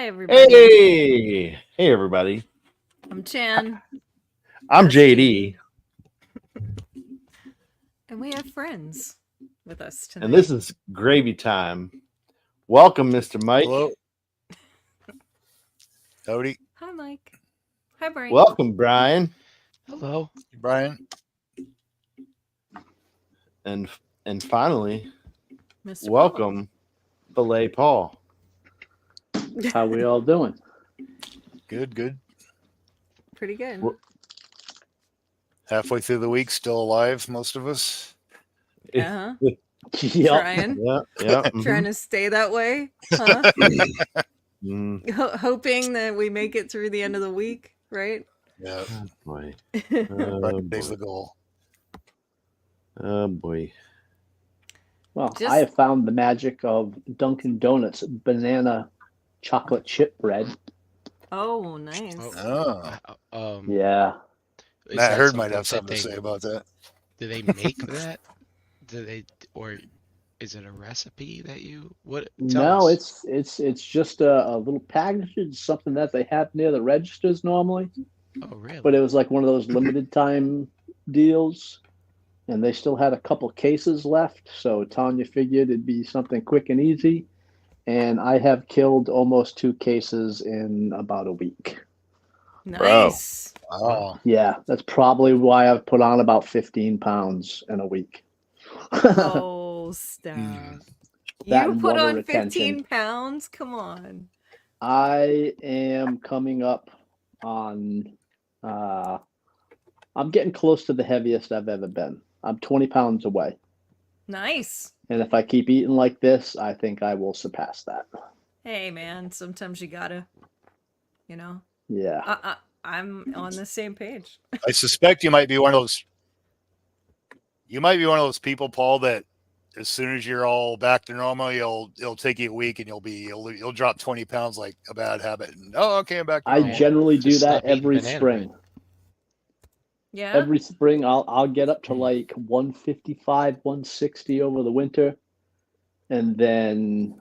Hi, everybody. Hey, everybody. I'm Chan. I'm That's JD, And we have friends with us and tonight. this is gravy time. Welcome, Mr. Mike. Hello, Howdy, Hi, Mike. Hi, Brian. Welcome, Brian, Hello. Brian. and finally, Mr. Paul. welcome, Filet Paul. How we all doing? Good. Pretty good. We're- Halfway through the week, still alive, most of us. Uh-huh. Yep. Trying. Yeah. Trying to stay that way. Huh? Mm, Hoping that we make it through the end of the week, right? Yeah, oh boy. Friday's the boy. goal. Oh boy. Well, Just- I have found the magic of Dunkin' Donuts banana chocolate chip bread. Oh, nice. Oh, Yeah. is Matt that Heard might have something something to say about that. Do they make that? Or is it a recipe that you? What? Tell No, us. it's just a little package. It's something that they have near the registers normally, Oh, really? but it was like one of those limited time deals, and they still had a couple cases left. So Tanya figured it'd be something quick and easy, and I have killed almost 2 cases in about a week. Nice. Oh, Yeah, that's probably why I've put on about 15 pounds in a week. Oh, stop. That You and put water on retention. 15 pounds? Come on. I am coming up on, I'm getting close to the heaviest I've ever been. I'm 20 pounds away. Nice. And if I keep eating like this, I think I will surpass that. Hey, man, sometimes you gotta, you know. Yeah. I'm on the same page. I suspect you might be one of those. You might be one of those people, Paul, that as soon as you're all back to normal, it'll take you a week and you'll drop 20 pounds like a bad habit. And okay, I'm back to I normal. generally do Just that stop eating every banana spring. bread. Yeah. Every spring, I'll get up to like 155, 160 over the winter, and then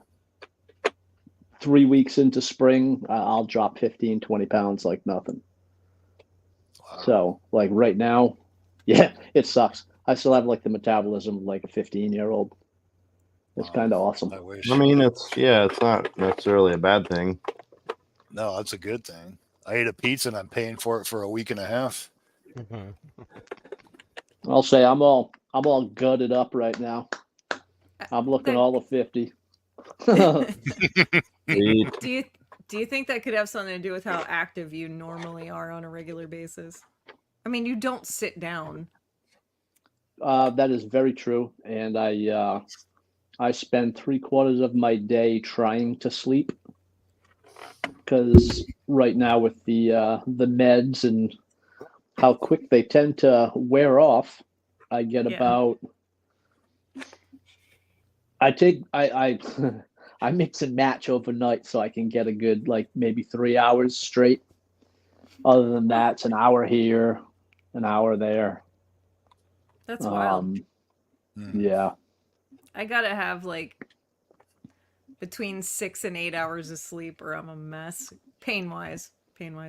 3 weeks into spring, I'll drop 15, 20 pounds like nothing. Wow. So, like right now, yeah, it sucks. I still have like the metabolism of like a 15-year-old. It's kind of awesome. I wish. I mean, it's not necessarily a bad thing. No, that's a good thing. I ate a pizza and I'm paying for it for a week and a half. Mhm. I'll say I'm all gutted up right now. I'm looking That- all of 50. Sweet. do you think that could have something to do with how active you normally are on a regular basis? I mean, you don't sit down. That is very true, and I spend 3/4 of my day trying to sleep because right now with the meds and how quick they tend to wear off, I get Yeah. about. I I mix and match overnight so I can get a good like maybe 3 hours straight. Other than that, it's an hour here, an hour there. That's wild. Yeah. I gotta have like between 6 and 8 hours of sleep, or I'm a mess. Pain wise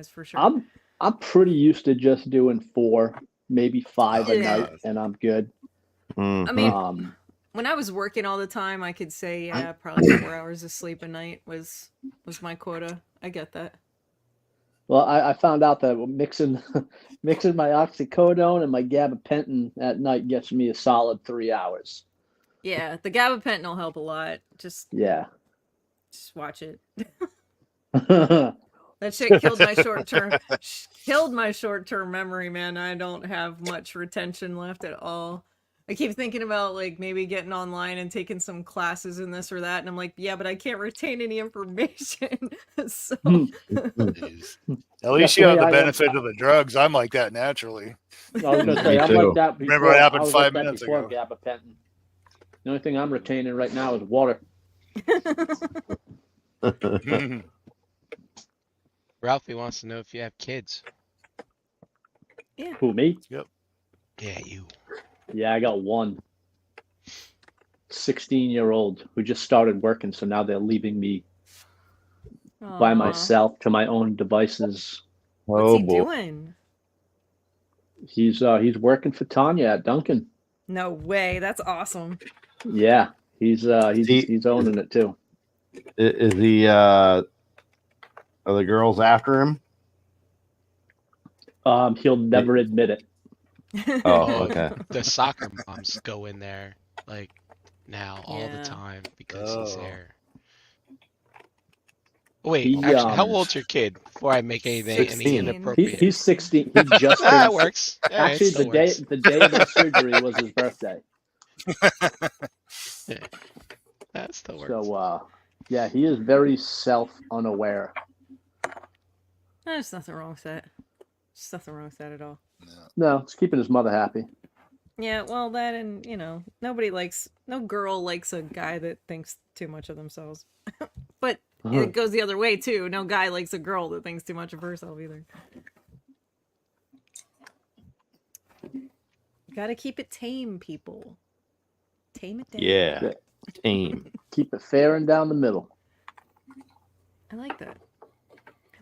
for sure. I'm pretty used to just doing 4, maybe 5 a Yeah. night, and I'm good. I mean, Um, when I was working all the time, I could say yeah, probably 4 hours of sleep a night was my quota. I get that. well, I found out that mixing my oxycodone and my gabapentin at night gets me a solid 3 hours. Yeah, the gabapentin will help a lot. Just Yeah. watch it. That shit killed my short term memory, man. I don't have much retention left at all. I keep thinking about like maybe getting online and taking some classes in this or that, and I'm like, yeah, but I can't retain any information. So Jeez. At least you Definitely, have the I am- benefit of the drugs. I'm like that naturally. I was gonna say Me I'm too. like that before. Remember what happened I was 5 like that minutes before ago. gabapentin. The only thing I'm retaining right now is water. Ralphie wants to know if you have kids. Who, me? Yep. Yeah, you. Yeah, I got one 16-year-old who just started working, so now they're leaving me by Aw. myself to my own devices. What's Oh he boy. doing? He's working for Tanya at Duncan. No way. That's awesome. Yeah, he's He- owning it too. Is he? Are the girls after him? He'll never admit it. Oh, okay. The soccer moms go in there like now all the Yeah. time because he's Oh. there. Wait, He, actually, how um, old's your kid before I make any 16. inappropriate? He's 16. He just That turned. works. Yeah, it Actually, still the day works. the day of his surgery was his birthday. That still works. So yeah, he is very self-unaware. There's nothing wrong with that. There's nothing wrong with that at all. No, it's keeping his mother happy. Yeah, well, that and, no girl likes a guy that thinks too much of themselves. But it goes the other way, too. No guy likes a girl that thinks too much of herself either. You gotta keep it tame, people. Tame it down. Yeah. Team. Keep it fair and down the middle. I like that.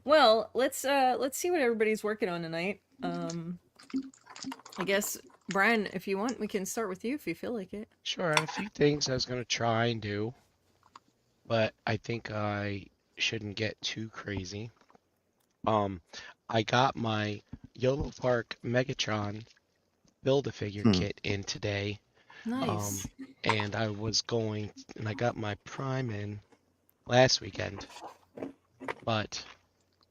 Well, let's see what everybody's working on tonight. I guess, Brian, if you want, we can start with you if you feel like it. Sure, I have a few things I was gonna try and do, but I think I shouldn't get too crazy. I got my YOLO Park Megatron Build-A-Figure kit in today. Nice. And I got my Prime in last weekend, but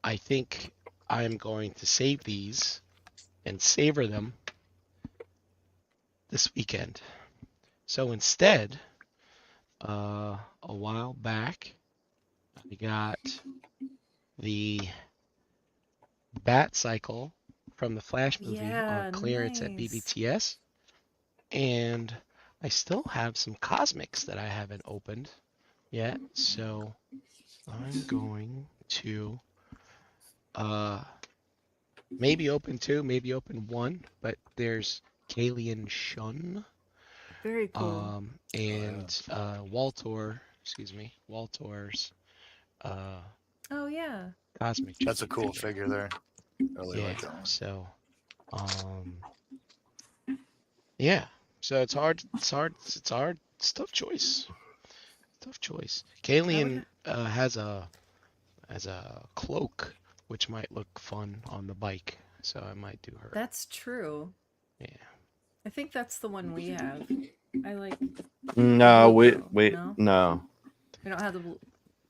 I think I'm going to save these and savor them this weekend. So instead, a while back, I got the Bat Cycle from the Flash movie Yeah, on clearance at nice. BBTS, and I still have some Cosmics that I haven't opened yet, so I'm going to maybe open 2, maybe open 1, but there's Kalian Shun Very cool. and Waltor's Oh, yeah. Cosmic. That's a cool figure there. I really Yeah, like that one. so yeah. So it's hard. It's tough choice. Tough choice. Kalian has a cloak, which might look fun on the bike, so I might do her. That's true. Yeah. I think that's the one we have. I like. No, Blue we girl. we No? no. We don't have the blue.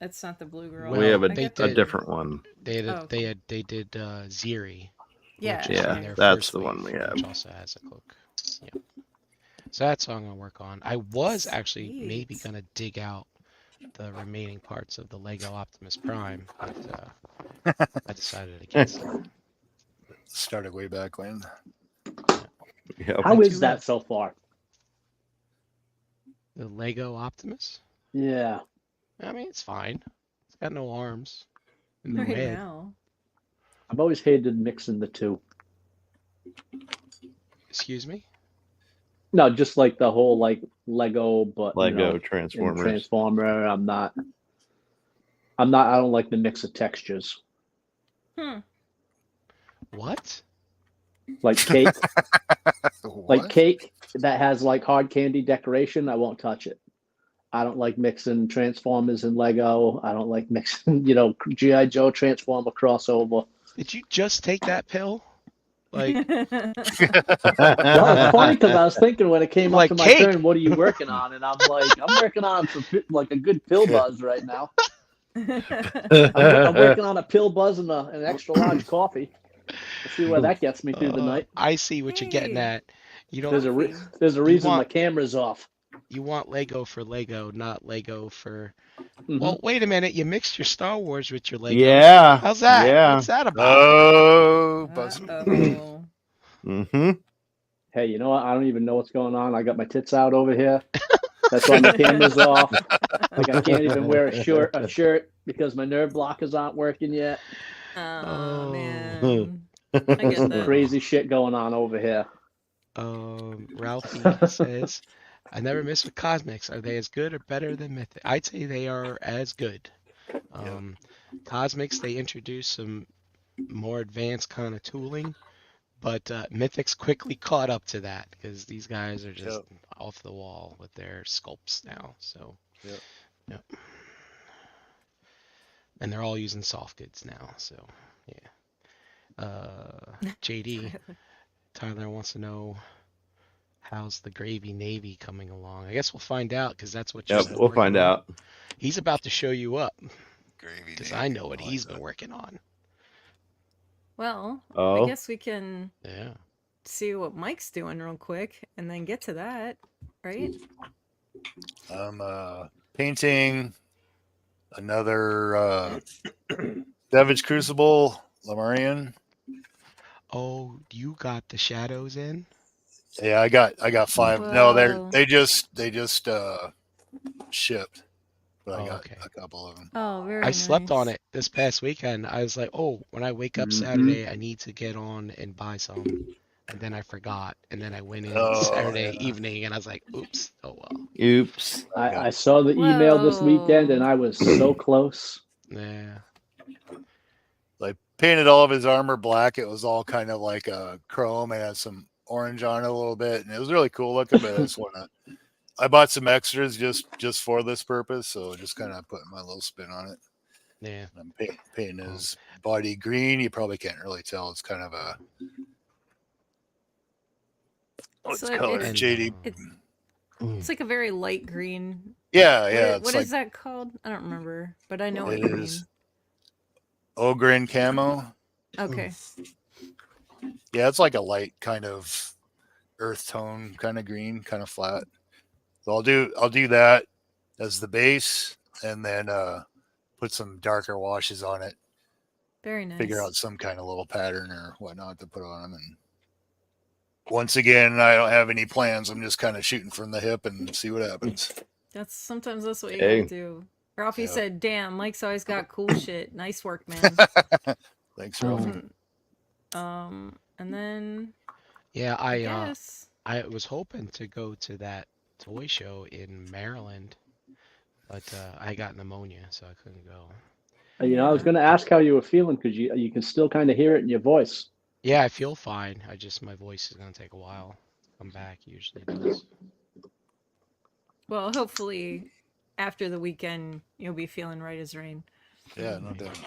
It's not the blue girl. We have I a get they a the- different one. They Oh, did Ziri. Yeah. which is Yeah, in their that's first the one wave, we have. which also has a cloak. Yep. So that's what I'm gonna work on. I was actually maybe Sweet. gonna dig out the remaining parts of the Lego Optimus Prime, but I decided against it. Started way back when. Yep. How do is that have- so far? The Lego Optimus? Yeah. I mean, it's fine. It's got no arms. And no Right head. now. I've always hated mixing the two. Excuse me? No, just like the whole like Lego, but Lego in Transformers. Transformer. I don't like the mix of textures. What? Like cake, like What? cake that has like hard candy decoration, I won't touch it. I don't like mixing Transformers and Lego. I don't like mixing, G.I. Joe Transformer crossover. Did you just take that pill? Like, Well, it's funny because I was thinking when it came Like up to cake. my turn, what are you working on? And I'm like, I'm working on some like a good pill buzz right now. I'm working on a pill buzz and an extra large coffee. We'll see where that gets me through the night. I see what you're getting Hey. at. You don't. There's a reason my want- camera's off. You want Lego for Lego, not Lego for. Mhm. Well, wait a minute. You mixed your Star Wars with your Lego. Yeah. How's that? Yeah. What's that about? Oh, buzz. Uh-oh. Mm-hmm. Hey, you know what? I don't even know what's going on. I got my tits out over here. That's why my camera's off. Like I can't even wear a shirt because my nerve blockers aren't working yet. Oh, Oh. man. I get Some that. crazy shit going on over here. Ralphie says, "I never miss with Cosmics. Are they as good or better than Mythic? I'd say they are as good. Cosmics, they introduced some more advanced kind of tooling, but Mythics quickly caught up to that because these guys are just off the wall with their sculpts now. So, yep. And they're all using soft goods now. So, yeah. JD, Tyler wants to know how's the Gravy Navy coming along. I guess we'll find out because that's what you're Yep, still we'll working find on. out. He's about to show you up Gravy because Navy, I know what like he's that. been working on. Well, I Oh, guess we can Yeah. see what Mike's doing real quick and then get to that, right? I'm painting another Savage Crucible Lemurian. Oh, you got the shadows in? Yeah, I got 5. No, Whoa. they just shipped, but I Oh, got okay. a couple of them. Oh, very I slept on nice. it this past weekend. I was like, oh, when I wake up Mhm. Saturday, I need to get on and buy some. And then I forgot. And then I went in Oh, Saturday yeah. evening and I was like, oops, oh well. oops. I saw the email this weekend and I was so close. Yeah. I painted all of his armor black. It was all kind of like a chrome and had some orange on it a little bit, and it was really cool looking. But I just I bought some extras just for this purpose, so just kind of putting my little spin on it. Yeah. I'm painting his body green. You probably can't really tell. It's kind of a what's So color? it's JD. it's like a very light green. Yeah. What is that called? I don't remember, but I know what It you is mean. Ogre camo. Okay. Yeah, it's like a light kind of earth tone, kind of green, kind of flat. So I'll do that as the base, and then put some darker washes on it. Very nice. Figure out some kind of little pattern or whatnot to put on them. And once again, I don't have any plans. I'm just kind of shooting from the hip and see what happens. Sometimes that's what you Hey. gotta do. Ralphie Yeah. said, "Damn, Mike's always got cool shit. Nice work, man." Thanks, Ralphie. And then Yeah, I guess. I was hoping to go to that toy show in Maryland, but I got pneumonia, so I couldn't go. I was going to ask how you were feeling because you can still kind of hear it in your voice. Yeah, I feel fine. My voice is gonna take a while to come back. Usually does. Well, hopefully, after the weekend, you'll be feeling right as rain. Yeah, no doubt.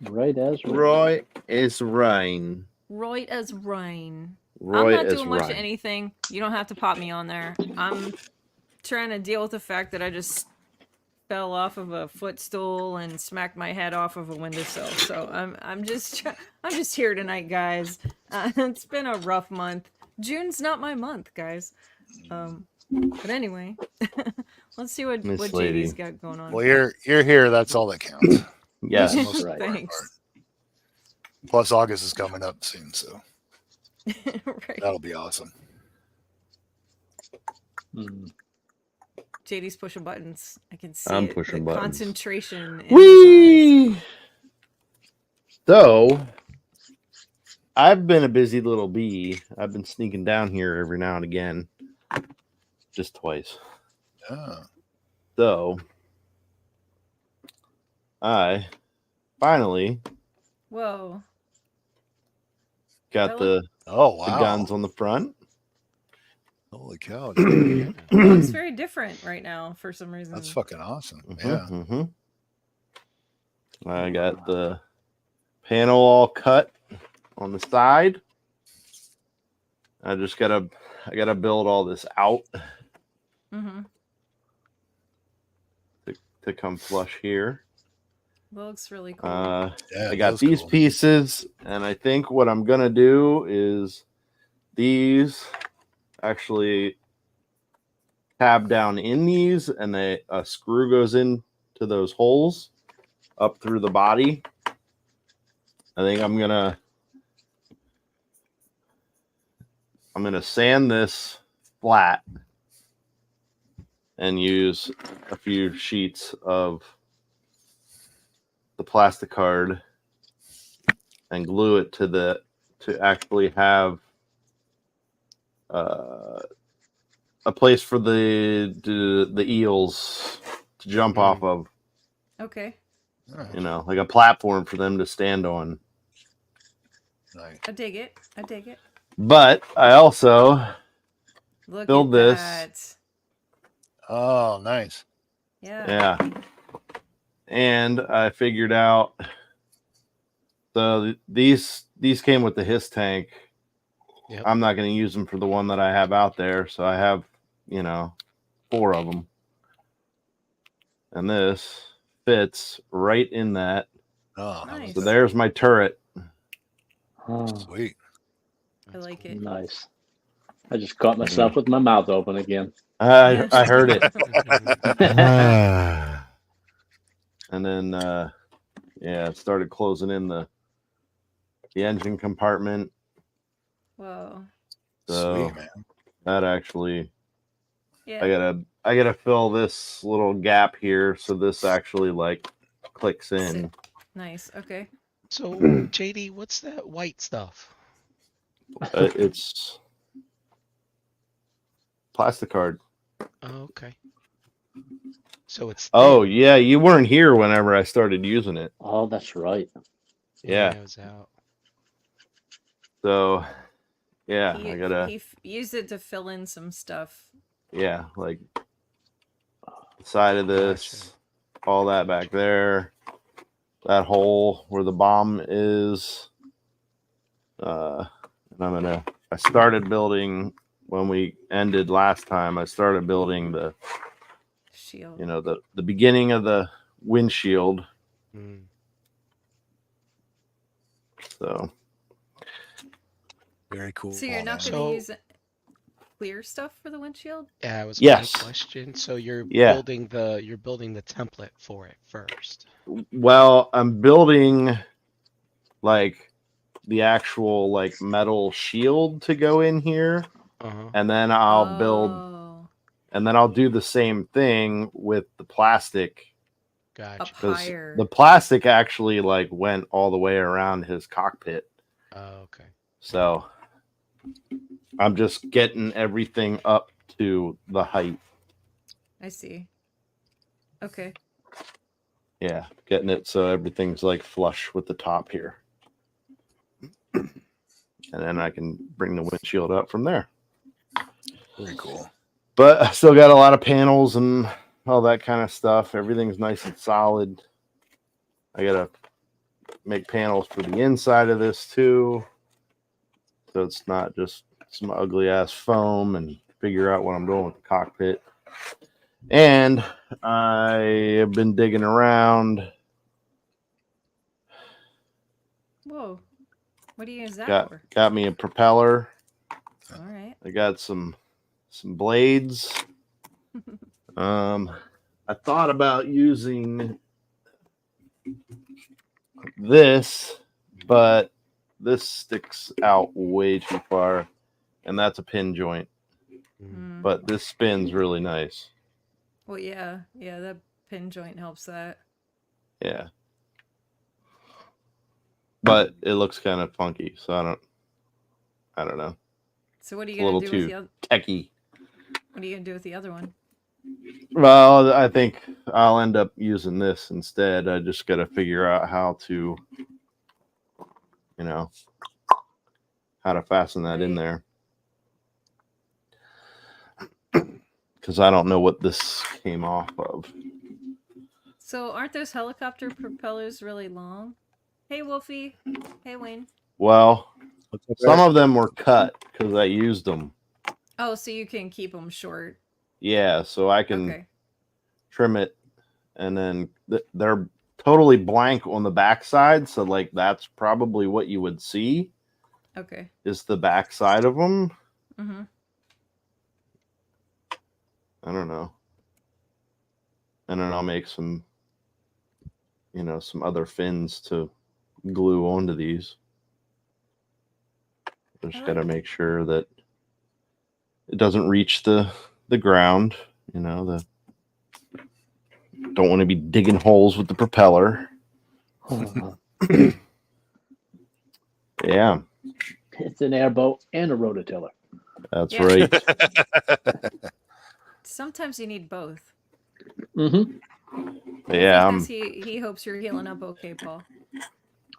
Right as rain. Roy is rain. Right as rain. Roy I'm not is doing much of rain. anything. You don't have to pop me on there. I'm trying to deal with the fact that I just fell off of a footstool and smacked my head off of a windowsill. So I'm just here tonight, guys. It's been a rough month. June's not my month, guys. But anyway, let's see what Miss JD's Lady. got going on. Well, you're here. That's all that counts. Yes. That's the most Right. important Thanks. part. Plus, August is coming up soon, so Right. that'll be awesome. Mm. JD's pushing buttons. I can see I'm it. pushing the buttons. concentration in his eyes. Whee! So, I've been a busy little bee. I've been sneaking down here every now and again. Just twice. Yeah. So, I finally Whoa. got That Oh, the wow. guns on the front. Holy cow, dude. It looks very different right now for some reason. That's fucking awesome. Mm-hmm, Yeah. I got the panel all cut on the side. I gotta build all this out Mm-hmm. to come flush here. Looks really cool. Yeah, I got that's these cool. pieces, and I think what I'm gonna do is these actually tab down in these, and a screw goes into those holes up through the body. I think I'm gonna sand this flat and use a few sheets of the plastic card and glue it to actually have a place for the eels to jump off of. Okay. you know, like a platform for them to stand on. Nice. I dig it. I dig it. But I also Look build at this. that. Oh, nice. Yeah. Yeah. And I figured out, so these came with the Hiss tank. Yep. I'm not going to use them for the one that I have out there. So I have, you know, 4 of them. And this fits right in that. Oh, Nice. So there's my turret. Oh, sweet. I like it. nice. I just caught myself with my mouth open again. I heard it. Ah. And then, yeah, it started closing in the engine compartment. Whoa. So Sweet, man. that actually, Yeah. I gotta fill this little gap here so this actually like clicks in. Nice. Okay. So, JD, what's that white stuff? It's plastic card. Oh, okay. So it's Oh thin. yeah, you weren't here whenever I started using it. Oh, that's right. Yeah. It was out. So yeah, He, I gotta he used it to fill in some stuff. yeah, like the side of this, all that back there, that hole where the bomb is. And I started building when we ended last time. I started building the, Shield. you know, the beginning of the windshield. Mm. So Very cool. So you're not man. going to So- use clear stuff for the windshield? Yeah, it was Yes. my question. So you're Yeah. building the template for it first. well, I'm building like the actual like metal shield to go in here, Uh-huh. and then I'll build, Oh, and then I'll do the same thing with the plastic, Gotcha. up because higher. the plastic actually like went all the way around his cockpit. Oh, okay. So I'm just getting everything up to the height. I see. Okay. Yeah, getting it so everything's like flush with the top here. And then I can bring the windshield up from there. Very cool. But I still got a lot of panels and all that kind of stuff. Everything's nice and solid. I gotta make panels for the inside of this too, so it's not just some ugly ass foam, and figure out what I'm doing with the cockpit. And I have been digging around. Whoa. What do you use that for? Got me a propeller. All right. I got some blades. I thought about using this, but this sticks out way too far, and that's a pin joint. Mm. But this spins really nice. Well, yeah. Yeah, that pin joint helps that. Yeah. But it looks kind of funky, so I don't know. So what are It's you a going little to do with too the other? techie. What are you going to do with the other one? Well, I think I'll end up using this instead. I just got to figure out how to, you know, how to fasten that in Right. there. Because I don't know what this came off of. So aren't those helicopter propellers really long? Hey, Wolfie. Hey, Wayne. Well, What's up, some guys? of them were cut because I used them. Oh, so you can keep them short. Yeah, so I can Okay. trim it, and then they're totally blank on the backside. So like that's probably what you would see Okay. is the backside of them. Mm-hmm. I don't know. And then I'll make some, you know, some other fins to glue onto these. Just got to make sure that it doesn't reach the ground. You know, don't want to be digging holes with the propeller. Yeah, It's an airboat and a rototiller. that's Yeah. right. Sometimes you need both. Mm-hmm. Yeah, Wolfie says he hopes you're healing up okay, Paul.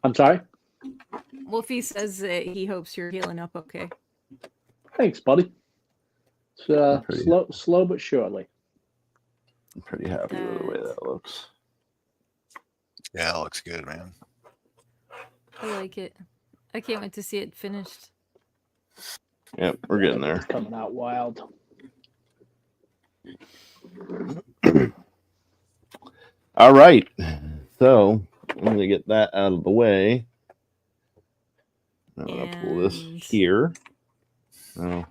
I'm sorry. Wolfie says that he hopes you're healing up okay. Thanks, buddy. It's Pretty- slow but surely. I'm pretty happy with the way that looks. Yeah, it looks good, man. I like it. I can't wait to see it finished. Yep, we're getting there. It's coming out wild. All right. So I'm going to get that out of the way. I'm going to pull this And- here. Oh.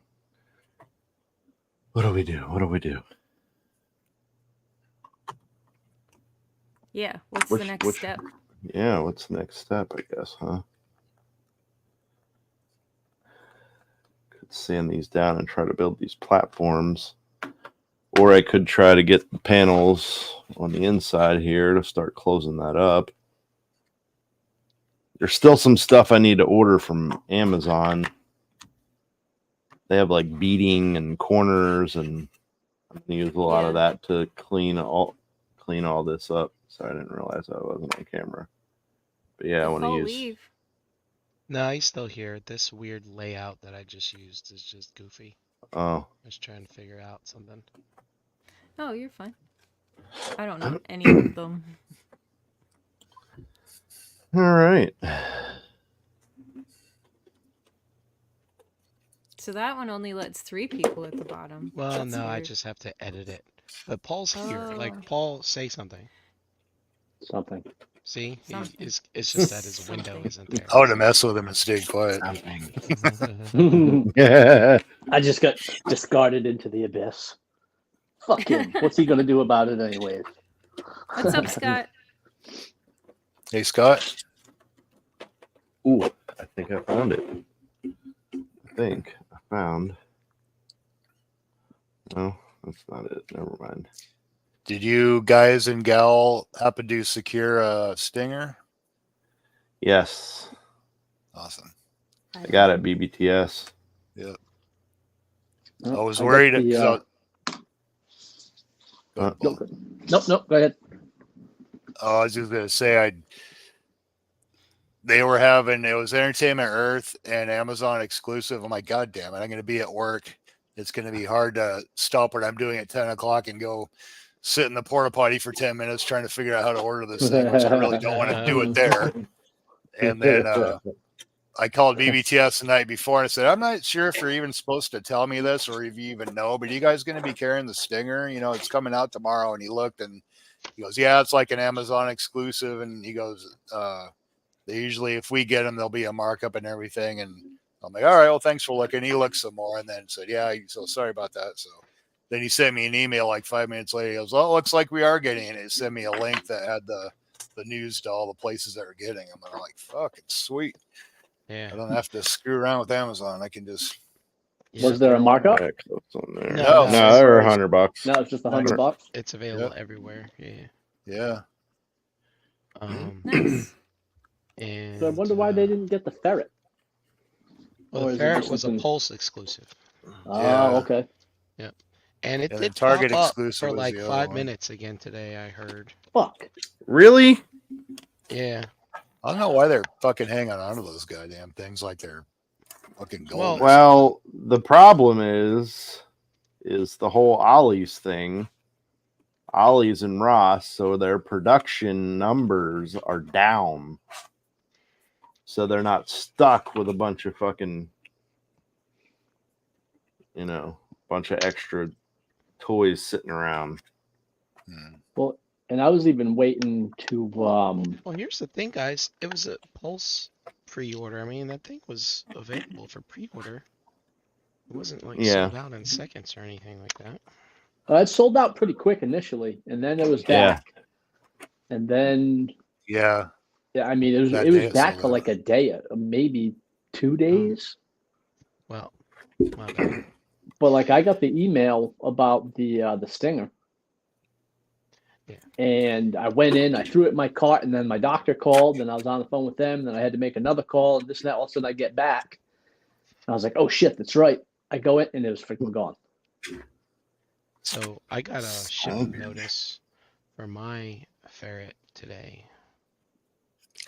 What do we do? What do we do? Yeah, what's the next step? Yeah, what's the next step, I guess, huh? Could sand these down and try to build these platforms. Or I could try to get the panels on the inside here to start closing that up. There's still some stuff I need to order from Amazon. They have like beading and corners, and I'm gonna use a lot of that to clean all this up. Sorry, I didn't realize I wasn't on camera. But yeah, I want to use. Leave. No, he's still here. This weird layout that I just used is just goofy. Oh, I was trying to figure out something. Oh, you're fine. I don't know any of them. all right. So that one only lets 3 people at the bottom. Well, That's no, I weird. just have to edit it. But Paul's here. Oh. Like, Paul, say something. Something. See? Something. It's just that his window Something. isn't there. I would have messed with him and stayed quiet. Yeah. I just got discarded into the abyss. Fuck him. What's he gonna do about it anyways? What's up, Scott? Hey, Scott. Ooh, I think I found it. No, that's not it. Never mind. Did you guys and gal happen to secure a stinger? Yes, Awesome. I got it. BBTS. Yeah. Oh, I was got worried. the, 'Cause Go ahead, Paul. Nope. Go ahead. Oh, I was just gonna say they were having it was Entertainment Earth and Amazon exclusive. I'm like, God damn it, I'm gonna be at work. It's gonna be hard to stop what I'm doing at 10 o'clock and go sit in the porta potty for 10 minutes trying to figure out how to order this thing, which I really don't want to do it there. And then I called BBTS the night before and I said, I'm not sure if you're even supposed to tell me this or if you even know, but are you guys going to be carrying the stinger? You know, it's coming out tomorrow. And he looked and he goes, yeah, it's like an Amazon exclusive. And he goes, they usually, if we get them, there'll be a markup and everything. And I'm like, all right, well, thanks for looking. He looked some more and then said, yeah, so sorry about that. So then he sent me an email like 5 minutes later. He goes, well, it looks like we are getting it. He sent me a link that had the news to all the places that are getting them. And I'm like, fucking sweet. Yeah. I don't have to screw around with Amazon. I can just. Was there a markup? On there. No, No, they were $100. No, it's just $100. It's available everywhere. Yeah. Yeah. Nice. And So I wonder why they didn't get the ferret. Well, Or the is it ferret just was a something- Pulse exclusive. Oh, Yeah. okay. And it Yeah, the did Target pop up exclusive for was like the other 5 one. minutes again today, I heard. Fuck. Really? Yeah. I don't know why they're fucking hanging on to those goddamn things like they're fucking gold. Well, the problem is the whole Ollie's thing. Ollie's and Ross, so their production numbers are down. So they're not stuck with a bunch of fucking, bunch of extra toys sitting around. Well, and I was even waiting to Well, here's the thing, guys. It was a Pulse pre-order. I mean, that thing was available for pre-order. It wasn't like sold out in seconds or anything like that. it sold out pretty quick initially, and then it was back. And then Yeah. I mean it was That it day was it back sold for out. like a day, maybe 2 days. Well, my bad. But like I got the email about the stinger. Yeah. And I went in, I threw it in my cart, and then my doctor called, and I was on the phone with them, and then I had to make another call, and this and that. All of a sudden I get back. I was like, oh shit, that's right. I go in and it was freaking gone. So I got a shipment notice for my ferret today.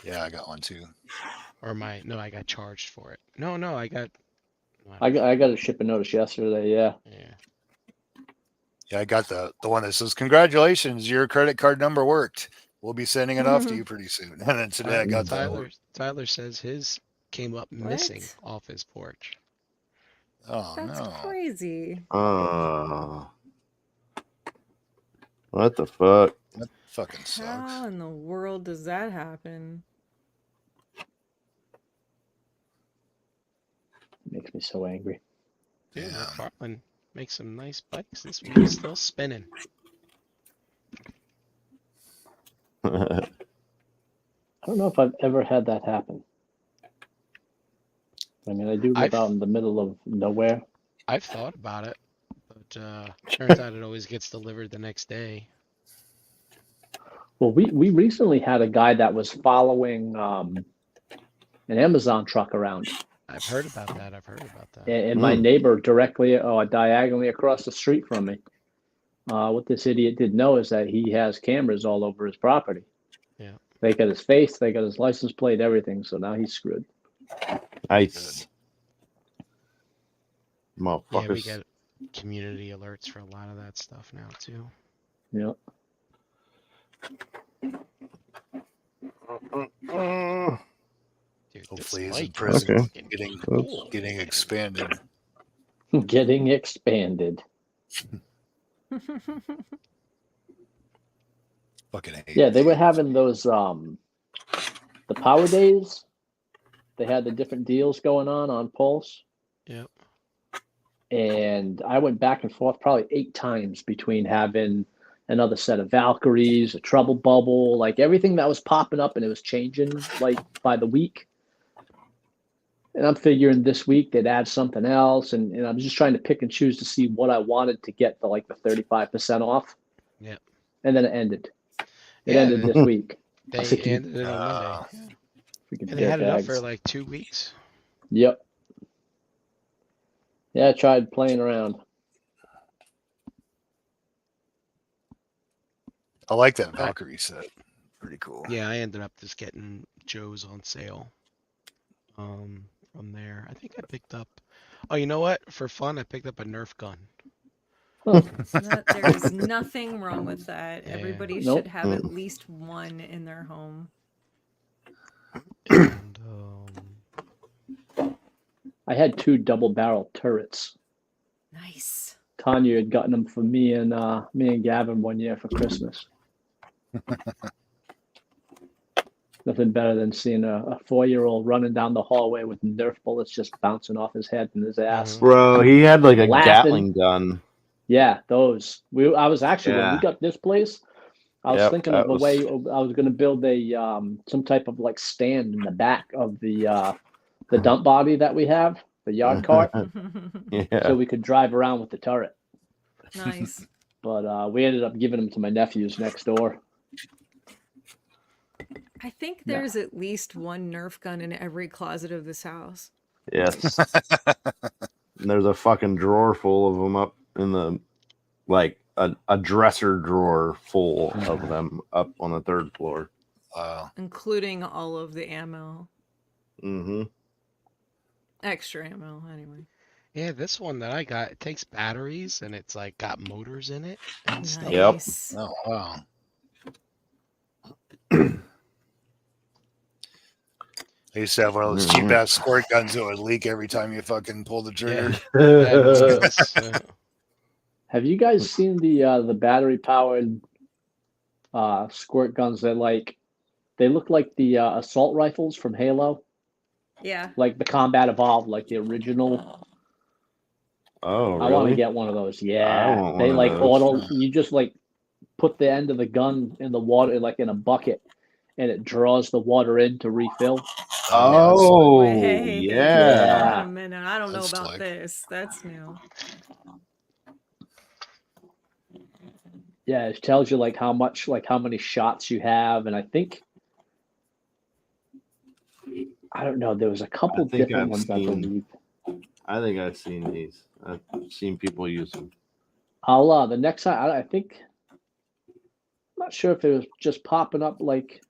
Yeah, I got one too. Or no, I got charged for it. No, I got. I got a shipping notice yesterday. Yeah. Yeah. Yeah, I got the one that says, "Congratulations, your credit card number worked. We'll be sending it off to you pretty soon." And then today I got that. Tyler says his came up missing off his porch. Oh That's no! crazy. What the fuck? That fucking sucks. How in the world does that happen? Makes me so angry. Dude, Yeah. McFarlane makes some nice bikes. This one's still spinning. I don't know if I've ever had that happen. I mean, I do live out in the middle of nowhere. I've thought about it, but turns out it always gets delivered the next day. Well, we recently had a guy that was following an Amazon truck around. I've heard about that. And my neighbor directly, diagonally across the street from me. What this idiot didn't know is that he has cameras all over his property. Yeah. They got his face, they got his license plate, everything. So now he's screwed. Nice. Motherfuckers. Yeah, we get community alerts for a lot of that stuff now too. Yeah. Dude, Hopefully he's this in bike prison is fucking cool. getting expanded. Getting expanded. Fucking hate Yeah, they it. were having those the power days. They had the different deals going on Pulse. Yep. And I went back and forth probably 8 times between having another set of Valkyries, a Trouble Bubble, like everything that was popping up, and it was changing like by the week. And I'm figuring this week they'd add something else, and I'm just trying to pick and choose to see what I wanted to get for like the 35% off. Yeah. And then it ended. It Yeah, ended this week. They ended it on Monday. Freaking And they had it up for dirtbags. like 2 weeks. Yep. Yeah, I tried playing around. I like that Valkyrie set. Pretty cool. Yeah, I ended up just getting Joe's on sale. From there, I think I picked up. Oh, you know what? For fun, I picked up a Nerf gun. There is nothing wrong with that. Yeah. Everybody Nope. should have at least one in their home. And I had 2 double-barrel turrets. Nice. Tanya had gotten them for me and Gavin one year for Christmas. Nothing better than seeing a 4-year-old running down the hallway with Nerf bullets just bouncing off his head and his ass. Bro, he had like a Laughing. Gatling gun. Yeah, those. I was actually when we got this place, I was thinking of a way I was going to build a some type of like stand in the back of the dump body that we have, the yard cart, Yeah. so we could drive around with the turret. Nice. But we ended up giving them to my nephews next door. I think there's at least one Nerf gun in every closet of this house. Yes. And there's a fucking drawer full of them up in the, like a dresser drawer full of them up on the 3rd floor. Wow. Including all of the ammo. Mm-hmm. Extra ammo, anyway. yeah, this one that I got, it takes batteries and it's like got motors in it and stuff. Nice. Oh wow. I used to have one of those cheap ass squirt guns that would leak every time you fucking pull the trigger. Have you guys seen the battery powered squirt guns that they look like the assault rifles from Halo? Yeah. Like the Combat Evolved, like the original. Oh, really? I want to get one of those. I Yeah, want they one of like those. auto. You just like put the end of the gun in the water, like in a bucket, and it draws the water in to refill. Oh, Wait, yeah. Wait a minute. I don't know That's about slick. this. That's new. Yeah, it tells you like how many shots you have, and I think I don't know. There was a couple I think different I've ones, I seen- believe. I think I've seen these. I've seen people use them. I'll the next time I think I'm not sure if it was just popping up like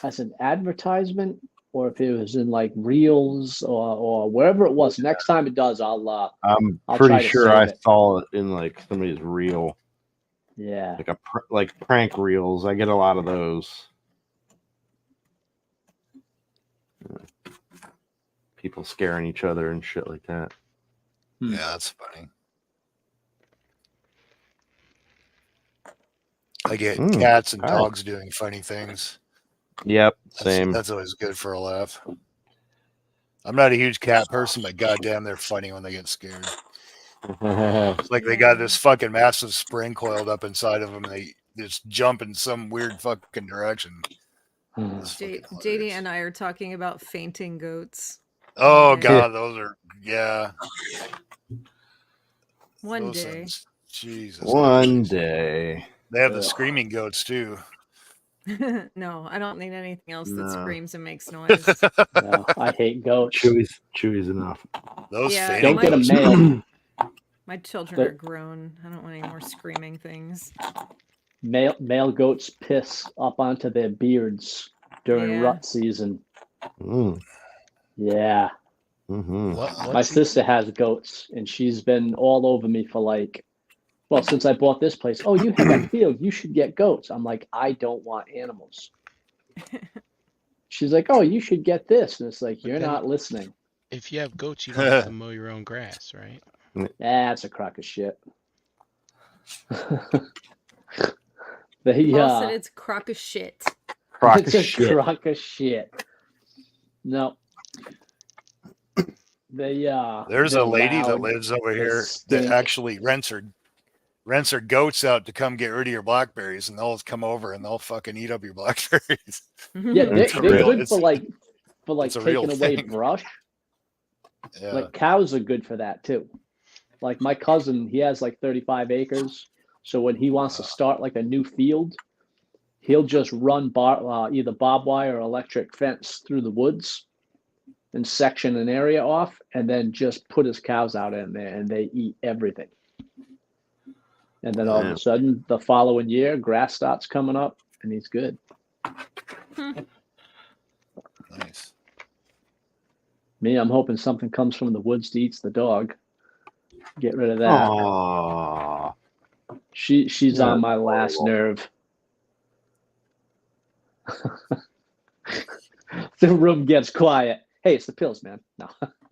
as an advertisement or if it was in like Reels or wherever it was. Next time it does, I'm I'll pretty try to sure save I it. saw it in like somebody's reel, Yeah. like like prank reels. I get a lot of those. People scaring each other and shit like that. Yeah, that's funny. I get cats and dogs doing funny things. Yep, same. That's always good for a laugh. I'm not a huge cat person, but goddamn, they're funny when they get scared. It's like they got this fucking massive spring coiled up inside of them, and they just jump in some weird fucking direction. JD and I are talking about fainting goats. Oh god, those are One those day. things, Jesus. One day. They have the screaming goats too. No, I don't need anything else that screams and makes noise. No, I hate goats. Chewy's enough. Those Don't get a male. My children are grown. I don't want any more screaming things. Male goats piss up onto their beards during rut season. Yeah. My sister has goats, and she's been all over me for like, well, since I bought this place. Oh, you have a field. You should get goats. I'm like, I don't want animals. She's like, oh, you should get this. And it's like, you're not listening. If you have goats, you don't have to mow your own grass, right? That's a crock of shit. Paul said it's crock of shit. It's a crock of shit. No. There's a lady that lives over here that actually rents her goats out to come get rid of your blackberries, and they'll come over and they'll fucking eat up your blackberries. Yeah, they're good for taking away brush. Yeah. Like cows are good for that too. Like my cousin, he has like 35 acres. So when he wants to start like a new field, he'll just run either barbed wire or electric fence through the woods and section an area off, and then just put his cows out in there, and they eat everything. And then all of a sudden, the following year, grass starts coming up, and he's good. Nice. Me, I'm hoping something comes from the woods to eat the dog. Get rid of that. Aww. She's on my last nerve. The room gets quiet. Hey, it's the pills, man. No.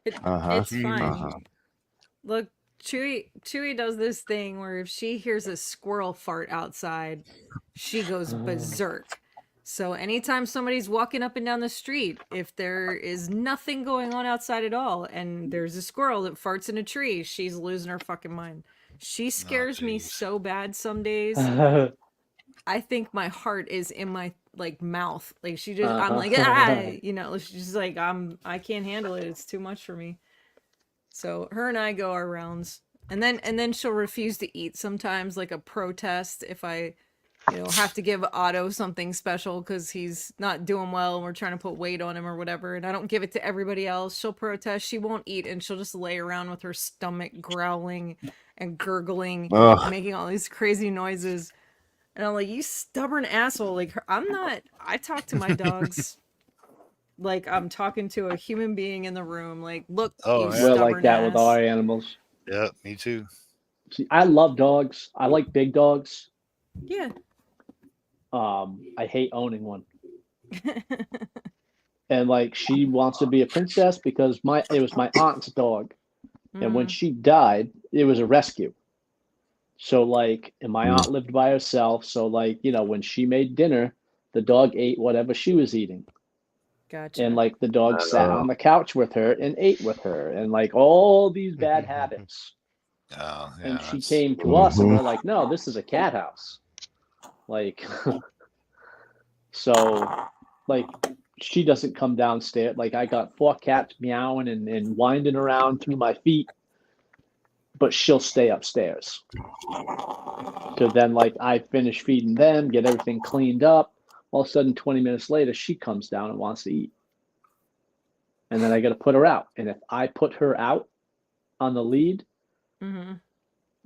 It's fine. Look, Chewy does this thing where if she hears a squirrel fart outside, she goes berserk. So anytime somebody's walking up and down the street, if there is nothing going on outside at all and there's a squirrel that farts in a tree, she's losing her fucking mind. She scares me so bad some days. I think my heart is in my like mouth. Like she just I'm like, she's just like I can't handle it. It's too much for me. So her and I go our rounds. And then she'll refuse to eat sometimes, like a protest if I have to give Otto something special because he's not doing well and we're trying to put weight on him or whatever, and I don't give it to everybody else. She'll protest. She won't eat, and she'll just lay around with her stomach growling and gurgling, and making all these crazy noises. And I'm like, you stubborn asshole. Like, I talk to my dogs like I'm talking to a human being in the room. Like, look, you stubborn we're like that ass. with our animals. Yeah, me too. See, I love dogs. I like big dogs. Yeah. I hate owning one. And like she wants to be a princess because it was my aunt's dog. And when she died, it was a rescue. So like, and my aunt lived by herself. So like, when she made dinner, the dog ate whatever she was eating. Gotcha. And like the dog sat on the couch with her and ate with her and like all these bad habits. Oh, yeah, and she came to us and we're like, no, this is a cat house. Like, so like she doesn't come downstairs. Like I got 4 cats meowing and winding around through my feet, but she'll stay upstairs. So then like I finish feeding them, get everything cleaned up. All of a sudden, 20 minutes later, she comes down and wants to eat. And then I got to put her out. And if I put her out on the lead,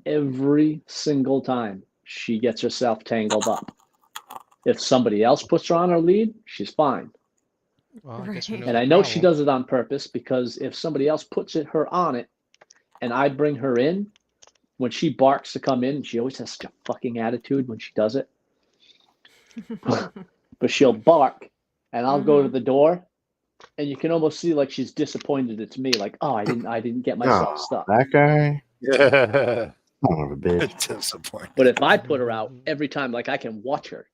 every single time, she gets herself tangled up. If somebody else puts her on her lead, she's fine. Well, I guess we Right. know And the I know she problem. does it on purpose, because if somebody else puts her on it and I bring her in, when she barks to come in, she always has such a fucking attitude when she does it. But she'll bark and I'll go to the door, and you can almost see like she's disappointed it's me, like, oh, I didn't get myself Oh, stuck. that guy. Yeah. Son of a bitch. Disappointed. But if I put her out every time, like I can watch her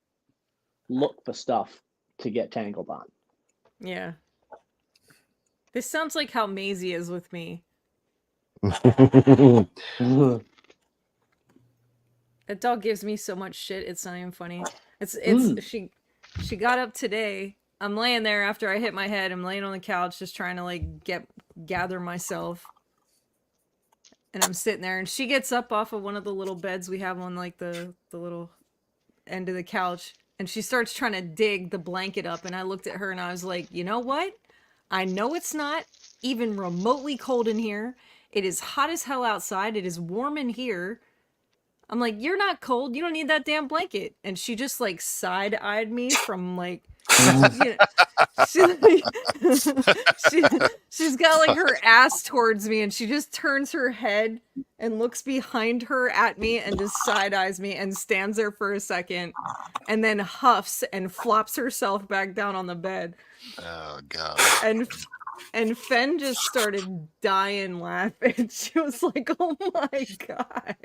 look for stuff to get tangled on. Yeah. This sounds like how Maisie is with me. Mm. That dog gives me so much shit. It's not even funny. Mm. She got up today. I'm laying there after I hit my head. I'm laying on the couch just trying to like gather myself. And I'm sitting there and she gets up off of one of the little beds we have on like the little end of the couch, and she starts trying to dig the blanket up, and I looked at her and I was like, "You know what? I know it's not even remotely cold in here. It is hot as hell outside. It is warm in here. I'm like, you're not cold. You don't need that damn blanket." And she just like side-eyed me from like, you know, she, she's got like her ass towards me, and she just turns her head and looks behind her at me and just side-eyes me and stands there for a second and then huffs and flops herself back down on the bed. Oh god. And Fen just started dying laughing. She was like, "Oh my god."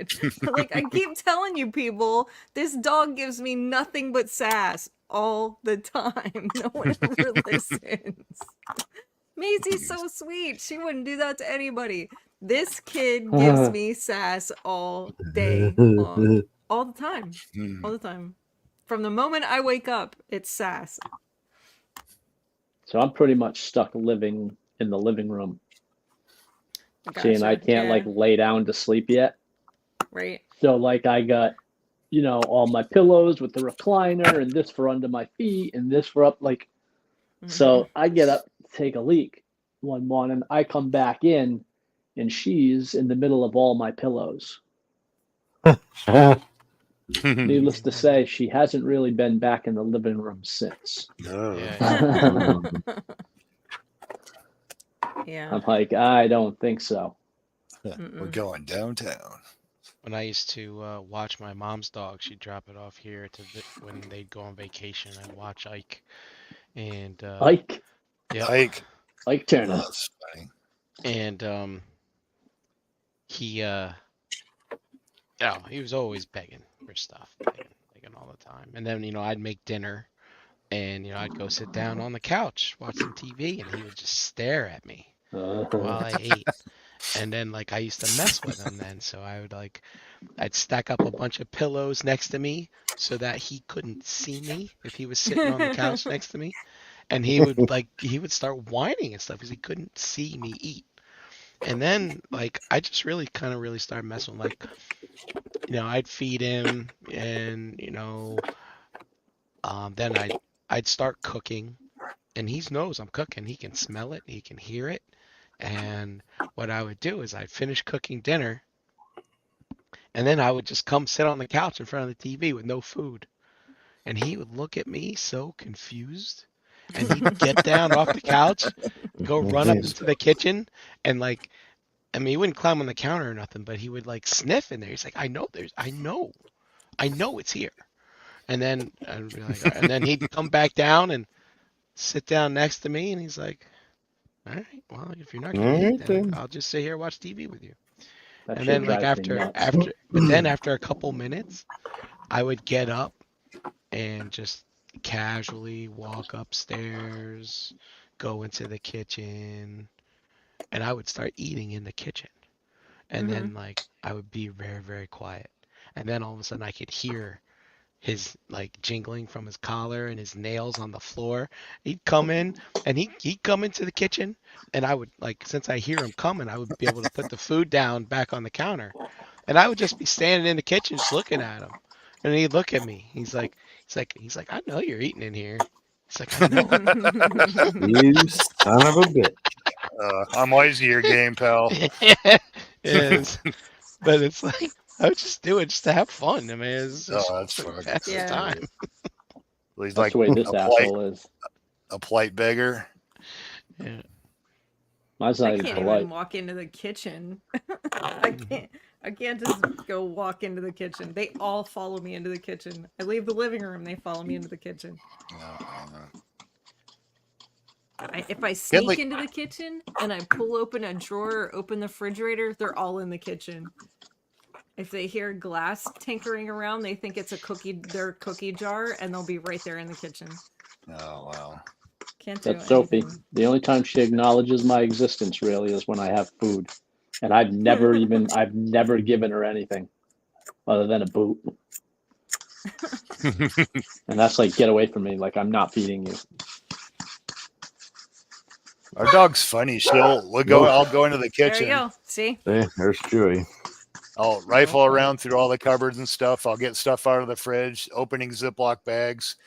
Like, I keep telling you people, this dog gives me nothing but sass all the time. No one ever listens. Maisie's so sweet. She wouldn't do that to anybody. This kid gives me sass all day long. All the time. All the time. From the moment I wake up, it's sass. So I'm pretty much stuck living in the living room. See, and I Gotcha. can't Yeah. like lay down to sleep yet. Right. So like I got, all my pillows with the recliner and this for under my feet and this for up, like, so I get up, take a leak one morning. I come back in and she's in the middle of all my pillows. Needless to say, she hasn't really been back in the living room since. No. Yeah. Yeah. I'm like, I don't think so. We're going downtown. When I used to watch my mom's dog, she'd drop it off here when they'd go on vacation. I'd watch Ike, and Ike yeah, Ike. Turner. That's funny. and he he was always begging for stuff, begging all the time. And then I'd make dinner, and I'd go sit down on the couch, watch some TV, and he would just stare at me while I ate. And then I used to mess with him then, so I'd stack up a bunch of pillows next to me so that he couldn't see me if he was sitting on the couch next to me. And he would start whining and stuff because he couldn't see me eat. And then I just really started messing with I'd feed him, and then I'd start cooking, and he knows I'm cooking. He can smell it, he can hear it. And what I would do is I'd finish cooking dinner, and then I would just come sit on the couch in front of the TV with no food. And he would look at me so confused, and he'd get down off the couch, go run up into the kitchen, and he wouldn't climb on the counter or nothing, but he would sniff in there. He's like, I know it's here. And then I'd be like, and then he'd come back down and sit down next to me, and he's like, all right, well, if you're not gonna eat, then I'll just sit here and watch TV with you. That And shit then drives me nuts. after a couple minutes, I would get up and just casually walk upstairs, go into the kitchen, and I would start eating in the kitchen. And then I would be very, very quiet. And then all of a sudden I could hear his jingling from his collar and his nails on the floor. He'd come in, and he'd come into the kitchen, and I would since I hear him coming, I would be able to put the food down back on the counter. And I would just be standing in the kitchen just looking at him. And he'd look at me. He's like, I know you're eating in here. He's like, I know. You son of a bitch. I'm wise to your game, pal. Yes. But it's I would just do it just to have fun. I mean, it's just Oh, that's to fucking pass the Yeah. time. He's That's like the way this a asshole is. polite beggar. Yeah. Mine's I not even can't polite. even walk into the kitchen. I can't just go walk into the kitchen. They all follow me into the kitchen. I leave the living room, they follow me into the kitchen. If I sneak like- into the kitchen and I pull open a drawer or open the refrigerator, they're all in the kitchen. If they hear glass tinkering around, they think it's their cookie jar, and they'll be right there in the kitchen. Oh wow. Can't do That's Sophie. anything. The only time she acknowledges my existence really is when I have food. And I've never given her anything other than a boot. And that's like, get away from me. Like, I'm not feeding you. Our dog's funny. I'll go into the There kitchen. you go. See? Hey, there's Chewy. I'll rifle around through all the cupboards and stuff. I'll get stuff out of the fridge, opening Ziploc bags.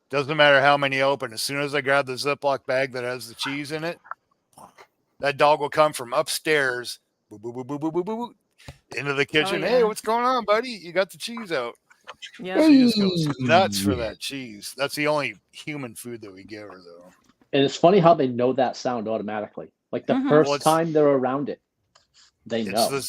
Doesn't matter how many open. As soon as I grab the Ziploc bag that has the cheese in it, that dog will come from upstairs, boo, boo, boo, boo, boo, boo, boo, into the kitchen. yeah. Hey, what's going on, buddy? You got the cheese out. Yeah. She just goes nuts for that cheese. That's the only human food that we give her, though. And it's funny how they know that sound automatically. Like the first time they're around it, they know.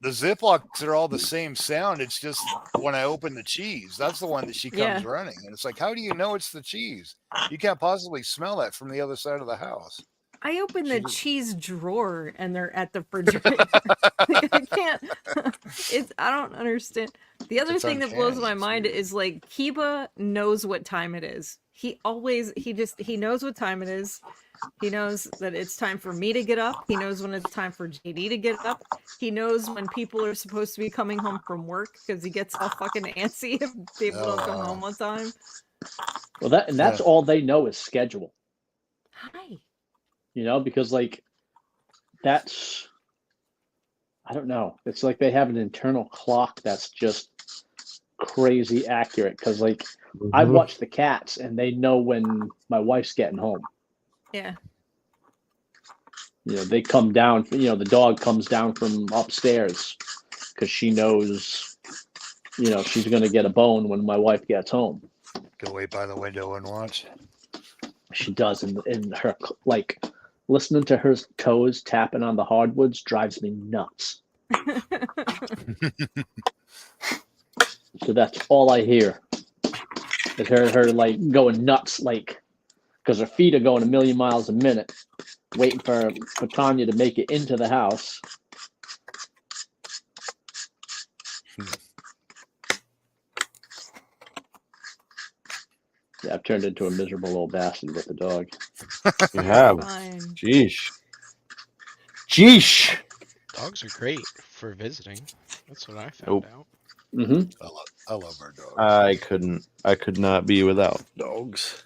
The Ziplocs are all the same sound. It's just when I open the cheese, that's the one that she comes running. And it's like, how do you know it's the cheese? You can't possibly smell that from the other side of the house. I open the cheese drawer and they're at the refrigerator. I can't. I don't understand. The other thing that blows my mind is like Kiba knows what time it is. He knows what time it is. He knows that it's time for me to get up. He knows when it's time for JD to get up. He knows when people are supposed to be coming home from work because he gets all fucking antsy if people don't come home on time. Well, that's all they know is schedule. Hi. You know, because like that's, I don't know. It's like they have an internal clock that's just crazy accurate. Because like I watch the cats and they know when my wife's getting home. Yeah. You know, they come down, you know, the dog comes down from upstairs because she knows, you know, she's going to get a bone when my wife gets home. Go wait by the window and watch. She does. And her, like, listening to her toes tapping on the hardwoods drives me nuts. So that's all I hear is her like going nuts, like, because her feet are going a million miles a minute, waiting for Tanya to make it into the house. Yeah, I've turned into a miserable little bastard with the dog. You have. Fine. Jeesh. Jeesh. Dogs are great for visiting. That's what I found out. Mm-hmm. I love our dogs. I could not be without dogs.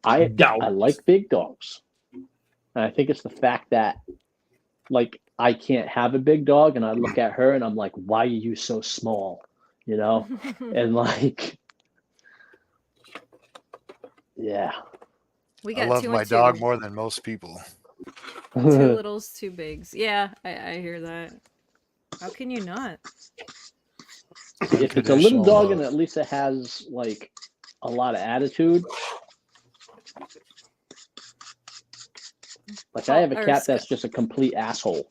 I like big dogs. And I think it's the fact that, like, I can't have a big dog, and I look at her and I'm like, why are you so small? You know? And like, yeah. I love my dog more than most people. 2 littles, 2 bigs. Yeah, I hear that. How can you not? If it's a little dog and at least it has like a lot of attitude. Like I have a cat that's just a complete asshole.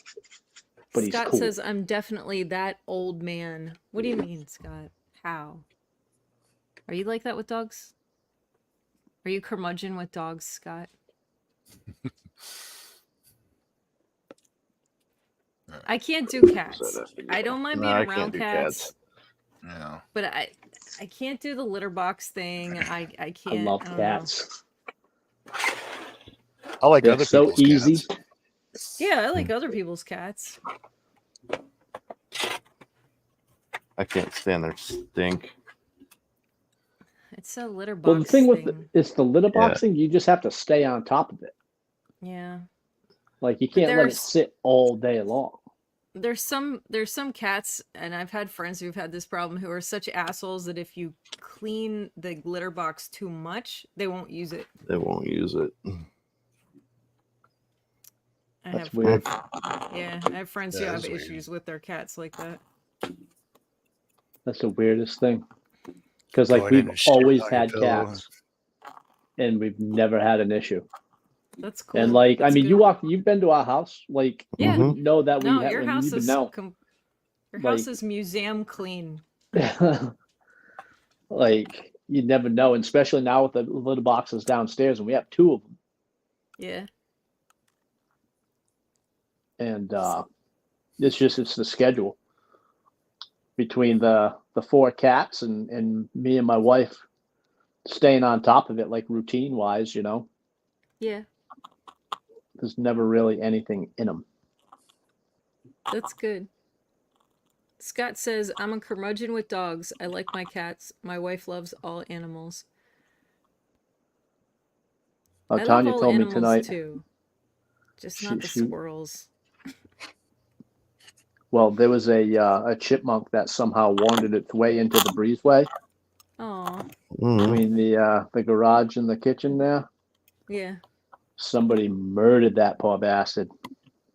But he's Scott cool. says I'm definitely that old man. What do you mean, Scott? How? Are you like that with dogs? Are you curmudgeon with dogs, Scott? I can't do cats. I don't mind being around cats. Yeah. But I can't do the litter box thing. I can't. I love cats. I like They're other so people's easy. cats. Yeah, I like other people's cats. I can't stand their stink. It's a litter box. Well, the thing with it's the litter boxing, you just have to stay on top of it. Yeah. Like you can't let it sit all day long. There's some cats, and I've had friends who've had this problem who are such assholes that if you clean the litter box too much, they won't use it. They won't use it. That's weird. Yeah, I have friends who have issues with their cats like that. That's the weirdest thing. Because like Going we've in and shitting always on your had pillow. cats, and we've never had an issue. That's cool. And like, That's I mean, good. you've been to our house, like Yeah. you would know that we No, had. your I mean, house you would is know. your Like- house is museum clean. Like you never know, and especially now with the litter boxes downstairs, and we have 2 of them. Yeah. And it's the schedule between the 4 cats and me and my wife staying on top of it, like routine wise, you know. Yeah. There's never really anything in them. That's good. Scott says, I'm a curmudgeon with dogs. I like my cats. My wife loves all animals. Oh, I love Tanya all told me animals tonight. too. Just not the She- squirrels. Well, there was a chipmunk that somehow wandered its way into the breezeway Aw. between the garage and the kitchen there. Yeah. Somebody murdered that poor bastard.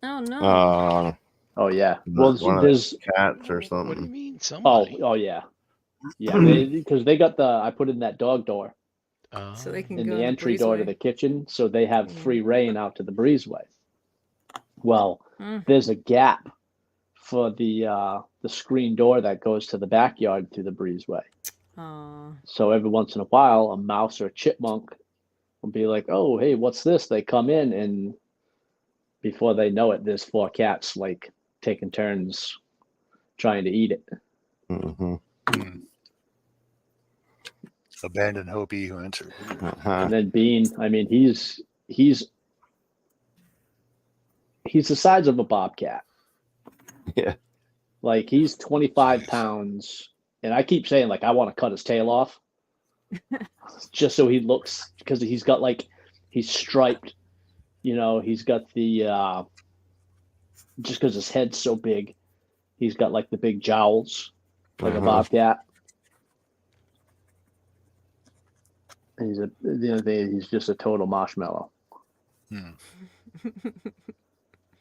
Oh no. Oh yeah. Well, One of there's cats or What do you something. mean, oh somebody? yeah, yeah. Because they got I put in that dog door So they can in go the in entry door to breezeway. the kitchen, so they have Mm. free reign out to the breezeway. Well, Mm. there's a gap for the screen door that goes to the backyard through the breezeway. Aw. So every once in a while, a mouse or a chipmunk will be like, "Oh, hey, what's this?" They come in, and before they know it, there's 4 cats like taking turns trying to eat it. Mm-hmm. Abandoned Hopi who entered. Uh-huh. And then Bean, I mean, he's the size of a bobcat. Yeah. Like he's 25 pounds, and I keep saying like I want to cut his tail off, just so he looks, because he's got like he's striped, you know. He's got the just because his head's so big, he's got like the big jowls like a Uh-huh. bobcat. And he's just a total marshmallow.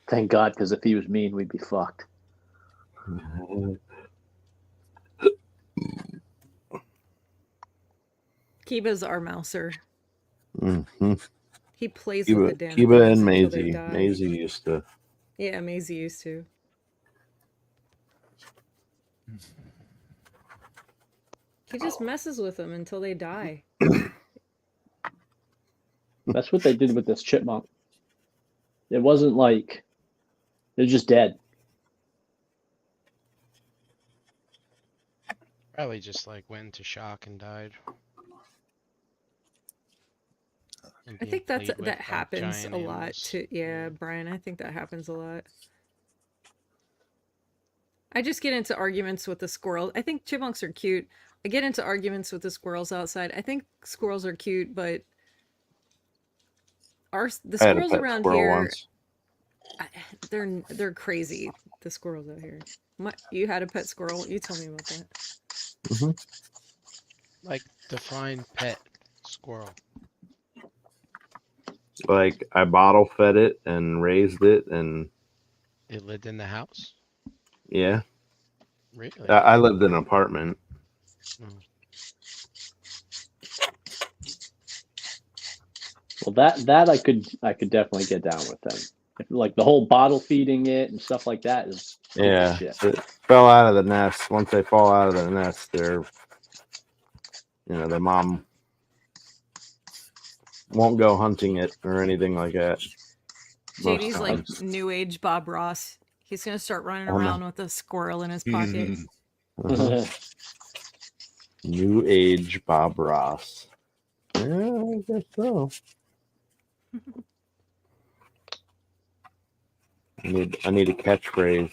Thank God, because if he was mean, we'd be fucked. Kiba's our mouser. Mm-hmm. He plays with the damn Kiba things and until they Maisie. die. Maisie used to. Yeah, Maisie used to. He just messes with them until they die. That's what they did with this chipmunk. It wasn't like they're just dead. Probably just like went into shock and died. And I being think played with that by happens giant a lot animals. too. Yeah, Brian, I think that happens a lot. I just get into arguments with the squirrel. I think chipmunks are cute. I get into arguments with the squirrels outside. I think squirrels are cute, but the I had a squirrels pet around squirrel here, once. they're crazy. The squirrels out here. You had a pet squirrel. You tell me about that. Mm-hmm. Like, define pet squirrel. Like I bottle fed it and raised it, and It lived in the house? yeah, Really? I lived in an apartment. Well, that I could definitely get down with them. Like the whole bottle feeding it and stuff like that is Yeah, shit. it fell out of the nest. Once they fall out of the nest, they're, the mom won't go hunting it or anything like that. most JD's like times. new age Bob Ross. He's gonna start running Oh, no. around with a squirrel in his pocket. Uh-huh. New age Bob Ross. Yeah, I guess so. I need a catchphrase.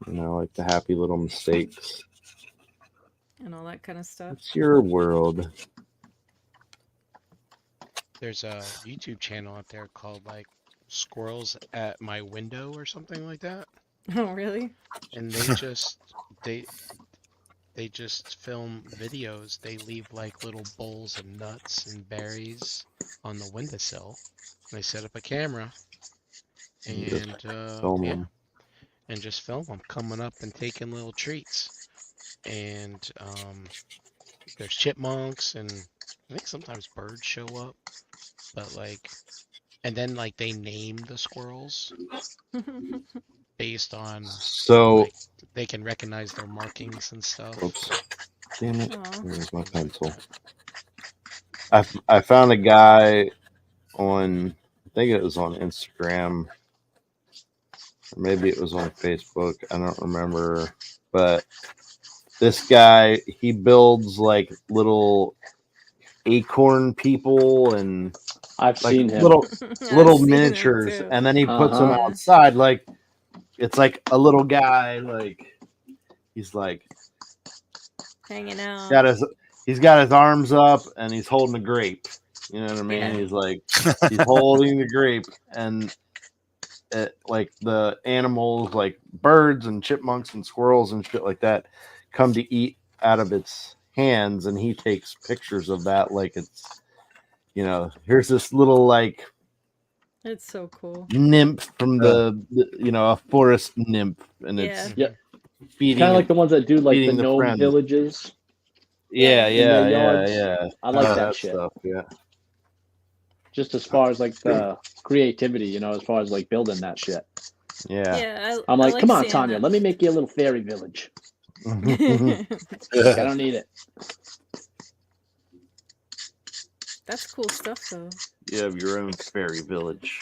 Like the happy little mistakes. And all that kind of stuff. It's your world. There's a YouTube channel out there called like Squirrels at My Window or something like that. Oh, really? And they just film videos. They leave like little bowls of nuts and berries on the windowsill. They set up a camera and film yeah, them. and just film them coming up and taking little treats. And there's chipmunks, and I think sometimes birds show up, but like, and then like they name the squirrels based on So, like they can recognize their markings and stuff. oops, damn it, Aw. where's my Things like pencil? that. I found a guy on, I think it was on Instagram, or maybe it was on Facebook. I don't remember, but this guy, he builds like little acorn people and I've like seen him. little I've seen it miniatures, too. and then he puts them Uh-huh. Yeah. outside. Like it's like a little guy, like he's like Hanging out. he's got his arms up and he's holding a grape. You know what I mean? Yeah. He's like he's holding the grape, and like the animals, like birds and chipmunks and squirrels and shit like that, come to eat out of its hands, and he takes pictures of that like it's, you know, here's this little like It's so cool. nymph from the you know, a forest nymph, and Yeah. it's Yeah. feeding Kind of like the ones that do like the feeding the gnome friends. villages Yeah, in their yeah, yards. yeah. I like All that shit. stuff. Yeah. Just as far as like the creativity, you know, as far as like building that shit. Yeah. Yeah. I'm I like, like come on, seeing Tanya, let me make you a little fairy village. that. Like, I don't need it. That's cool stuff, though. You have your own fairy village,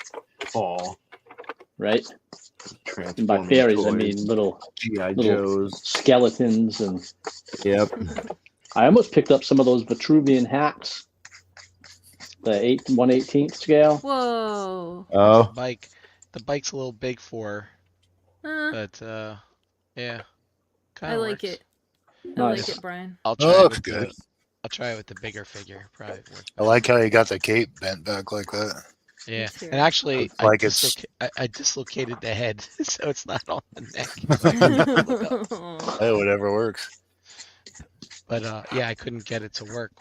Paul. Right? And by Transforming fairies, I toys, mean little GI little Joes. skeletons, and Yep. I almost picked up some of those Vitruvian hacks, the 1/18th scale. Whoa. Oh, The bike's a little big for her, but yeah, kind I of like works. it. I like Nice. it, Brian. I'll Oh, try it looks with good. I'll try it with the bigger figure. Probably work I better. like how you got the cape bent back like that. Yeah, too. and actually, Looks like it's. I dislocated the head, so it's not on the neck. So I can look up. Hey, whatever works. But yeah, I couldn't get it to work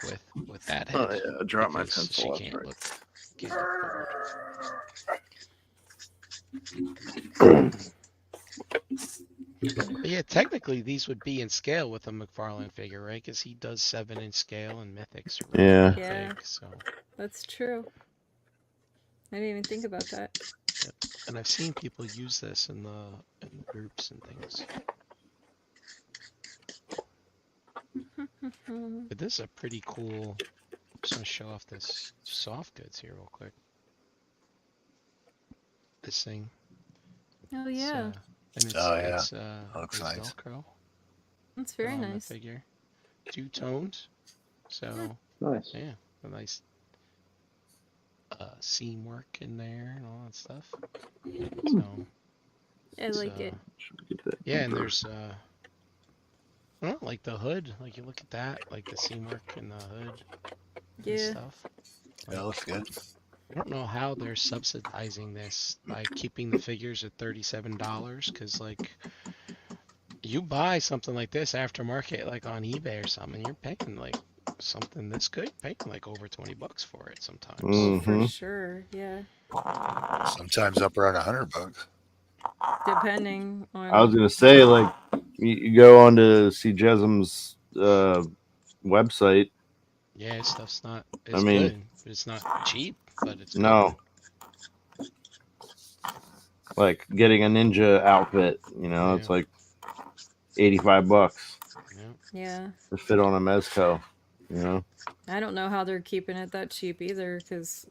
with that head. oh yeah, I dropped my because pencil. she That's can't right. get it forward. But yeah, technically these would be in scale with a McFarlane figure, right? Because he does 7-inch scale, and Mythics are really Yeah. Yeah. big. So, That's true. I didn't even think about that. and I've seen people use this in the groups and things. But this is a pretty cool. I'm just gonna show off this soft goods here real quick. This thing. Oh It's, yeah. and it's, Oh, yeah. it's Looks there's nice. Velcro That's put very on the nice. figure. 2-toned. So Nice. yeah, a nice seam work in there and all that stuff. So I like it. yeah, and there's I don't know, like the hood. Like you look at that, like the seam work in the hood and Yeah. stuff. Yeah, looks good. I don't know how they're subsidizing this by keeping the figures at $37, because like you buy something like this aftermarket, like on eBay or something, you're paying like something this good, paying like over $20 for it sometimes. Oh, for Mhm. sure. Yeah. Sometimes up around $100. Depending on. I was gonna say, like, you go on to see Jessam's website. Yeah, his stuff's not. I It's mean, good. It's not cheap, but it's no, like getting a ninja outfit. You know, Yeah. it's like $85 good. Yeah. Yeah. to fit on a mezco. You know. I don't know how they're keeping it that cheap either, because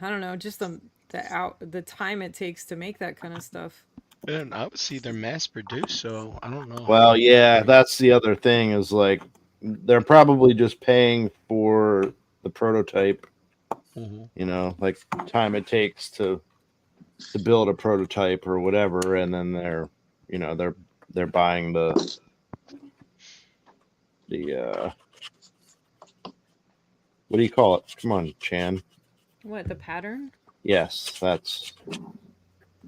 I don't know, just the time it takes to make that kind of stuff. And obviously they're mass produced, so I don't know. Well, how yeah, they- that's the other thing is like they're probably just paying for the prototype. Mhm. You know, like time it takes to build a prototype or whatever, and then they're, you know, they're buying the what do you call it? Come on, Chan. What, the pattern? Yes, that's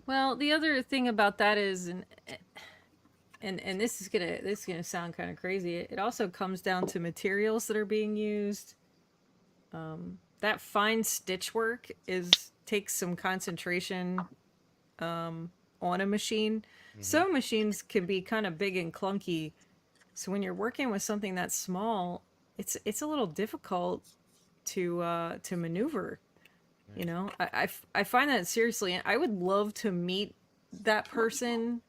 Well, the other thing about that is, and this is gonna sound kind of crazy. It also comes down to materials that are being used. That fine stitch work takes some concentration, on a machine. Mhm. Sewing machines can be kind of big and clunky. So when you're working with something that's small, it's a little difficult to maneuver. You know, I find that seriously. I would love to meet that person,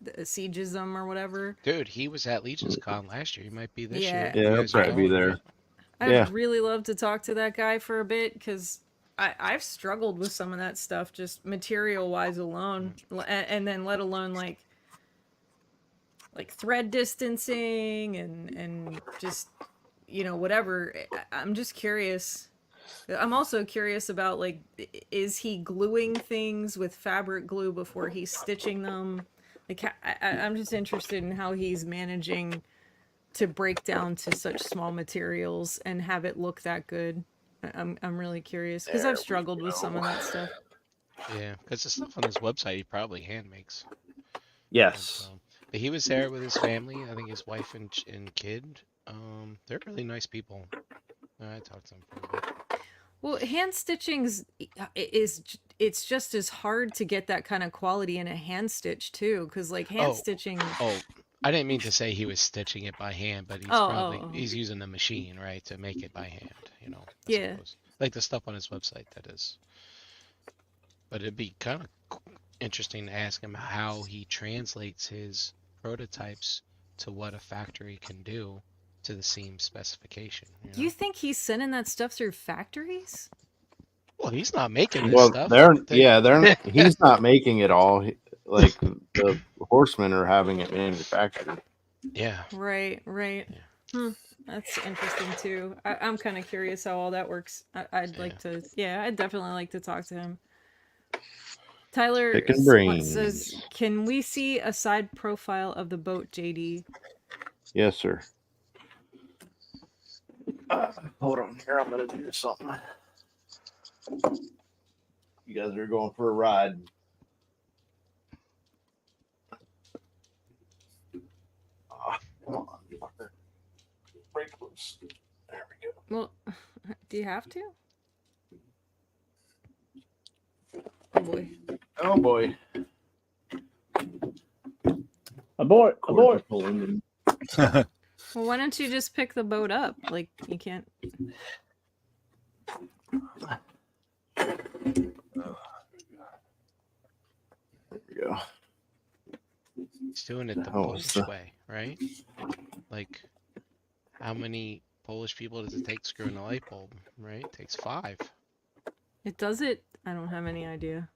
the Siegism or whatever. Dude, he was at Legion's Con last year. He might be this year. Yeah, You Yeah, he'll guys are probably be going, there. right? I'd Yeah. really love to talk to that guy for a bit because I've struggled with some of that stuff, just material wise alone, and then let alone like thread distancing and just whatever. I'm just curious. I'm also curious about like, is he gluing things with fabric glue before he's stitching them? Like, I'm just interested in how he's managing to break down to such small materials and have it look that good. I'm really curious because I've struggled with some of that stuff. Yeah, because the stuff on his website he probably hand makes. Yes. But he was there with his family. I think his wife and kid. They're really nice people. I talked to them for a bit. Well, hand stitching's it's just as hard to get that kind of quality in a hand stitch too, because like hand stitching. Oh, I didn't mean to say he was stitching it by hand, but he's using the machine, right, to make it by hand. I Yeah. suppose. Like the stuff on his website, that is. But it'd be kind of interesting to ask him how he translates his prototypes to what a factory can do to the seam specification. Do you think he's sending that stuff through factories? Well, he's not making this Well, stuff. he's not making it all. Like the horsemen are having it manufactured. Yeah. Right. Yeah. That's interesting too. I'm kind of curious how all that works. I'd like to. Yeah, I'd definitely like to talk to him. Tyler Picking brains. says, "Can we see a side profile of the boat, JD?" Yes, sir. Hold on here. I'm gonna do something. You guys are going for a ride. Come on, break loose. There we go. Well, do you have to? Oh boy. Oh boy. Abort! Abort! Well, why don't you just pick the boat up? Like, you can't. There we go. He's doing it the Polish way, right? Like, how many Polish people does it take screwing a light bulb, right? It takes 5. It does it? I don't have any idea.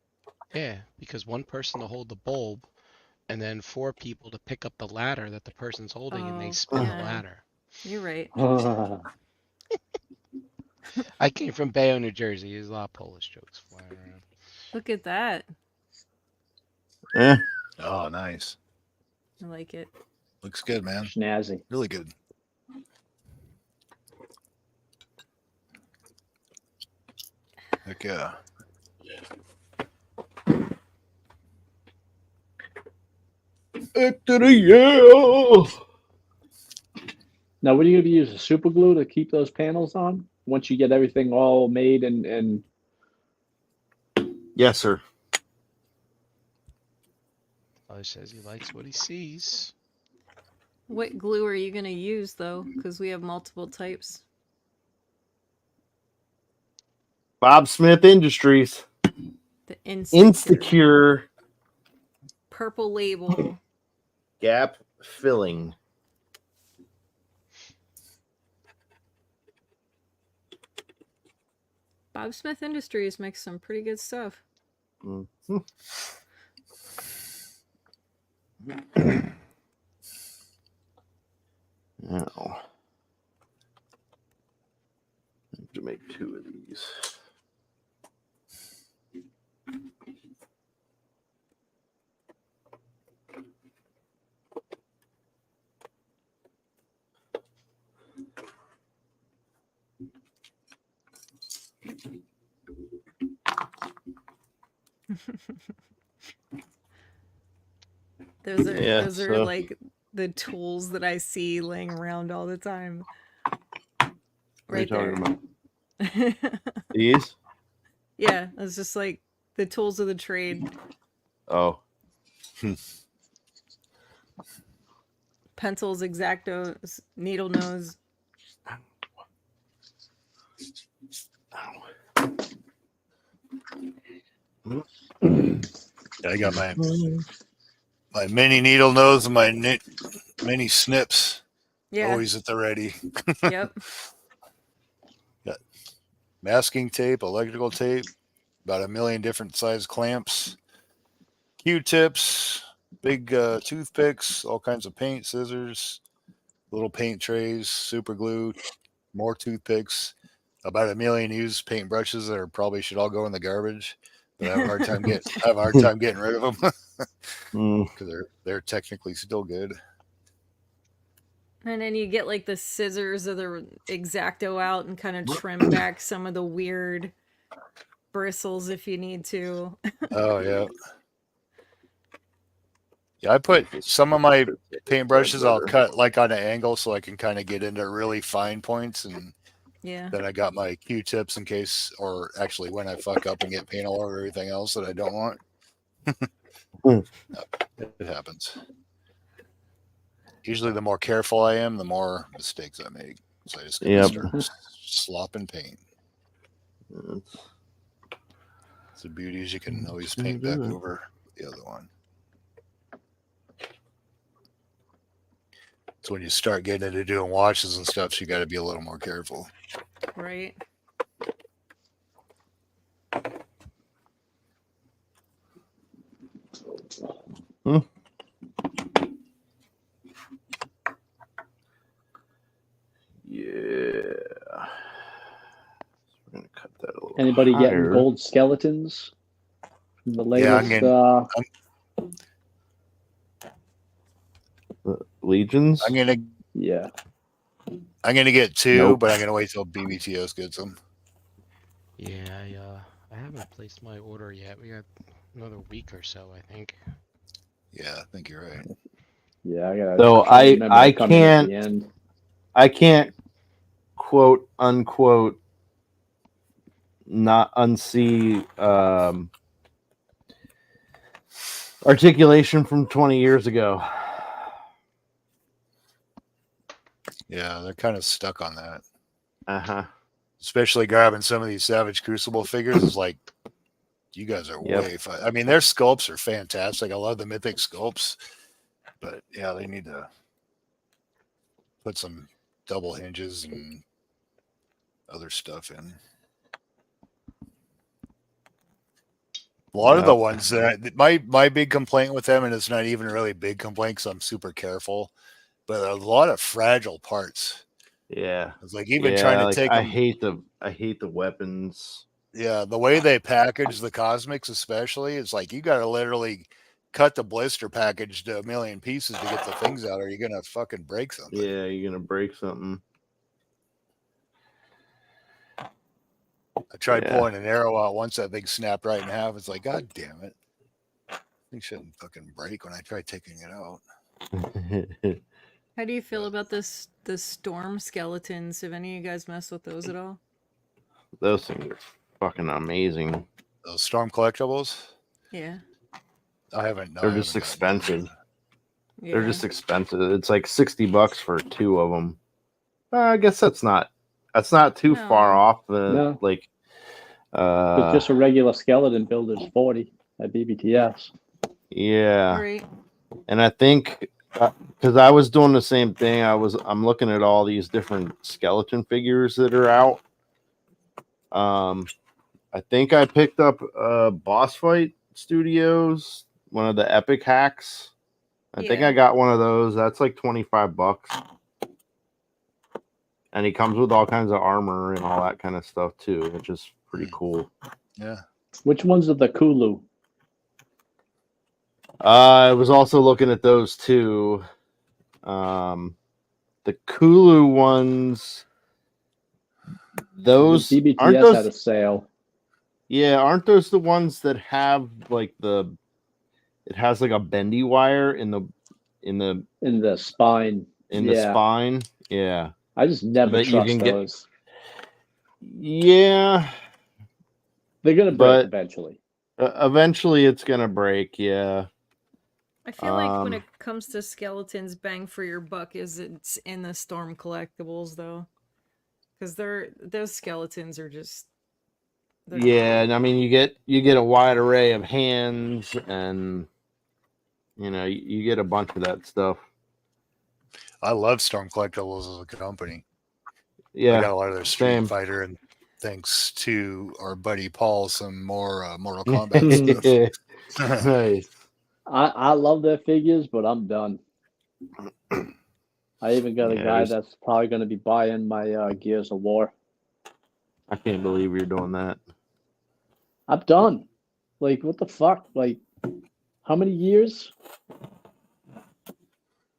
Yeah, because one person to hold the bulb, and then 4 people to pick up the ladder that the person's holding, and they spin the ladder. You're right. I came from Bayonne, New Jersey. There's a lot of Polish jokes flying around. Look at that. Oh, nice. I like it. Looks good, man. Snazzy. Really good. Heck yeah. Now, what are you going to use? A super glue to keep those panels on once you get everything all made and Yes, sir. Father says he likes what he sees. What glue are you going to use, though? Because we have multiple types. Bob Smith Industries. The Insecure purple label. gap filling. Bob Smith Industries makes some pretty good stuff. Mm-hmm. Now, I have to make 2 of these. Those are like the tools that I see laying around all the time. Right there. These? Yeah, it's just like the tools of the trade. Oh. Pencils, Exactos, needle nose. I got my mini needle nose and my mini snips Yeah. always at the ready. Yep. Got masking tape, electrical tape, about 1 million different size clamps, Q-tips, big toothpicks, all kinds of paint, scissors, little paint trays, super glue, more toothpicks, about 1 million used paint brushes that are probably should all go in the garbage, but I have a hard time getting rid of them because they're technically still good. And then you get like the scissors or the Exacto out and kind of trim back some of the weird bristles if you need to. Oh yeah. Yeah, I put some of my paintbrushes I'll cut like on an angle so I can kind of get into really fine points, and Yeah. then I got my Q-tips in case, or actually when I fuck up and get paint all over everything else that I don't want. It happens. Usually the more careful I am, the more mistakes I make. So I just gotta start slopping paint. It's the beauty is you can always paint back over the other one. So when you start getting into doing washes and stuff, so you got to be a little more careful. Right. Yeah. We're gonna cut that a little. Anybody higher. getting gold skeletons? The latest Legions? I'm gonna get 2, but I'm gonna wait till BBTS gets them. Yeah, I haven't placed my order yet. We got another week or so, I think. Yeah, I think you're right. Yeah, I gotta. So I can't. At the end. I can't quote unquote not unsee articulation from 20 years ago. Yeah, they're kind of stuck on that. Especially grabbing some of these Savage Crucible figures is like, you guys are way fine. I mean, their sculpts are fantastic. I love the mythic sculpts, but yeah, they need to put some double hinges and other stuff in. A lot of the ones that my big complaint with them, and it's not even really a big complaint because I'm super careful, but a lot of fragile parts. Yeah, it's like even trying to take. I hate the weapons. Yeah, the way they package the cosmics, especially, it's like you got to literally cut the blister package to 1 million pieces to get the things out, or you're gonna fucking break something. Yeah, you're gonna break something. I tried pulling an arrow out once, that thing snapped right in half. It's like, God damn it. Thing shouldn't fucking break when I try taking it out. How do you feel about the storm skeletons? Have any of you guys messed with those at all? Those things are fucking amazing. Those storm collectibles? Yeah. I haven't. They're just expensive. Yeah. They're just expensive. It's like $60 for 2 of them. I guess that's not too far off. Like, but just a regular skeleton build is 40 at BBTS. Yeah. Right. And I think because I was doing the same thing, I'm looking at all these different skeleton figures that are out. I think I picked up Boss Fight Studios, one of the epic hacks. I think I got one of those. That's like $25. And he comes with all kinds of armor and all that kind of stuff too, which is pretty cool. Yeah. Which ones are the Kulu? I was also looking at those too. The Kulu ones, those BBTS aren't those, had a sale. Yeah, aren't those the ones that have like it has like a bendy wire in the spine. The spine? Yeah. I just never trust those. Yeah. They're gonna break eventually. Eventually it's gonna break, yeah. I feel like when it comes to skeletons, bang for your buck is it's in the Storm collectibles though, because those skeletons are just Yeah, and I mean you get a wide array of hands, and you get a bunch of that stuff. I love Storm Collectibles as a company. Yeah, I got a lot of their Street same. Fighter, and thanks to our buddy Paul, some more Mortal Kombat stuff. Nice. I love their figures, but I'm done. I even got a guy that's probably going to be buying my Gears of War. I can't believe you're doing that. I'm done. Like, what the fuck? Like, how many years?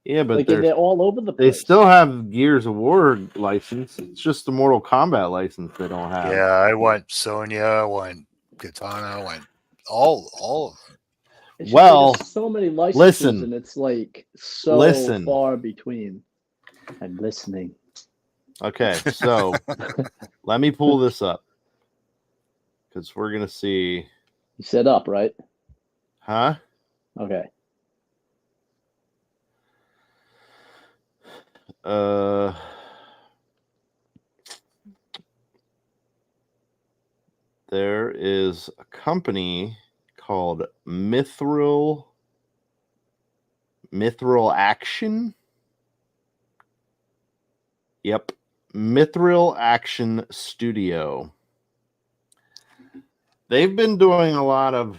Yeah, but Like, they're all over the they place. still have Gears of War license. It's just the Mortal Kombat license they don't have. Yeah, I want Sonya, I want Katana, I want all of them. It's Well, there's so many licenses, listen. and it's like so Listen. far between. I'm listening. Okay, so let me pull this up because we're gonna see. You set up, right? Huh? Okay. There is a company called Mithril Action. Yep. Mithril Action Studio. They've been doing a lot of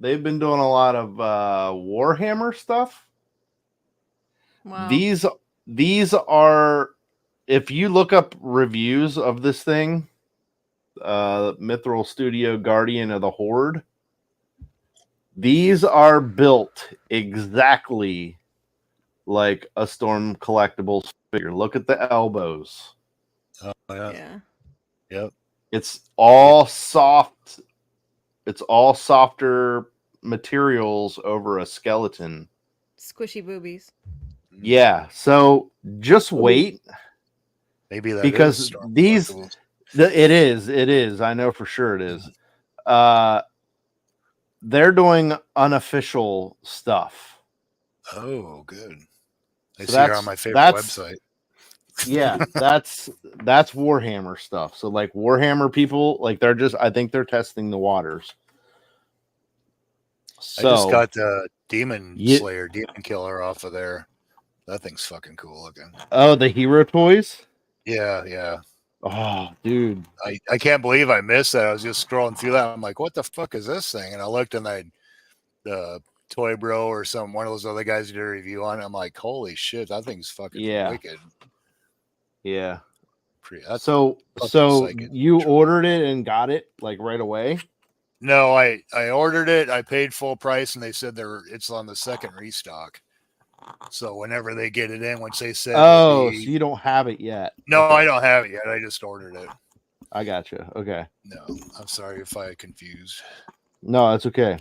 They've been doing a lot of Warhammer stuff. wow. These are, if you look up reviews of this thing, Mithril Studio Guardian of the Horde, these are built exactly like a Storm Collectibles figure. Look at the elbows. Oh yeah. Yeah. Yep. It's all soft. It's all softer materials over a skeleton. Squishy boobies. Yeah. So just wait. Maybe that because is Storm these Collectibles. it is. I know for sure it is. They're doing unofficial stuff. Oh, good. I So see her on my favorite website. Yeah, that's Warhammer stuff. So like Warhammer people, like I think they're testing the waters. So I just got the Demon Slayer, Demon Killer off of there. That thing's fucking cool looking. Oh, the hero toys? Yeah, yeah. Oh, dude. I can't believe I missed that. I was just scrolling through that. I'm like, what the fuck is this thing? And I looked and the Toy Bro or one of those other guys did a review on it. I'm like, holy shit, that thing's fucking wicked. Yeah. So you ordered it and got it like right away? No, I ordered it. I paid full price, and they said it's on the second restock. So whenever they get it in, once they said, so you don't have it yet? No, okay. I don't have it yet. I just ordered it. I gotcha. Okay. No, I'm sorry if I confused. No, that's okay.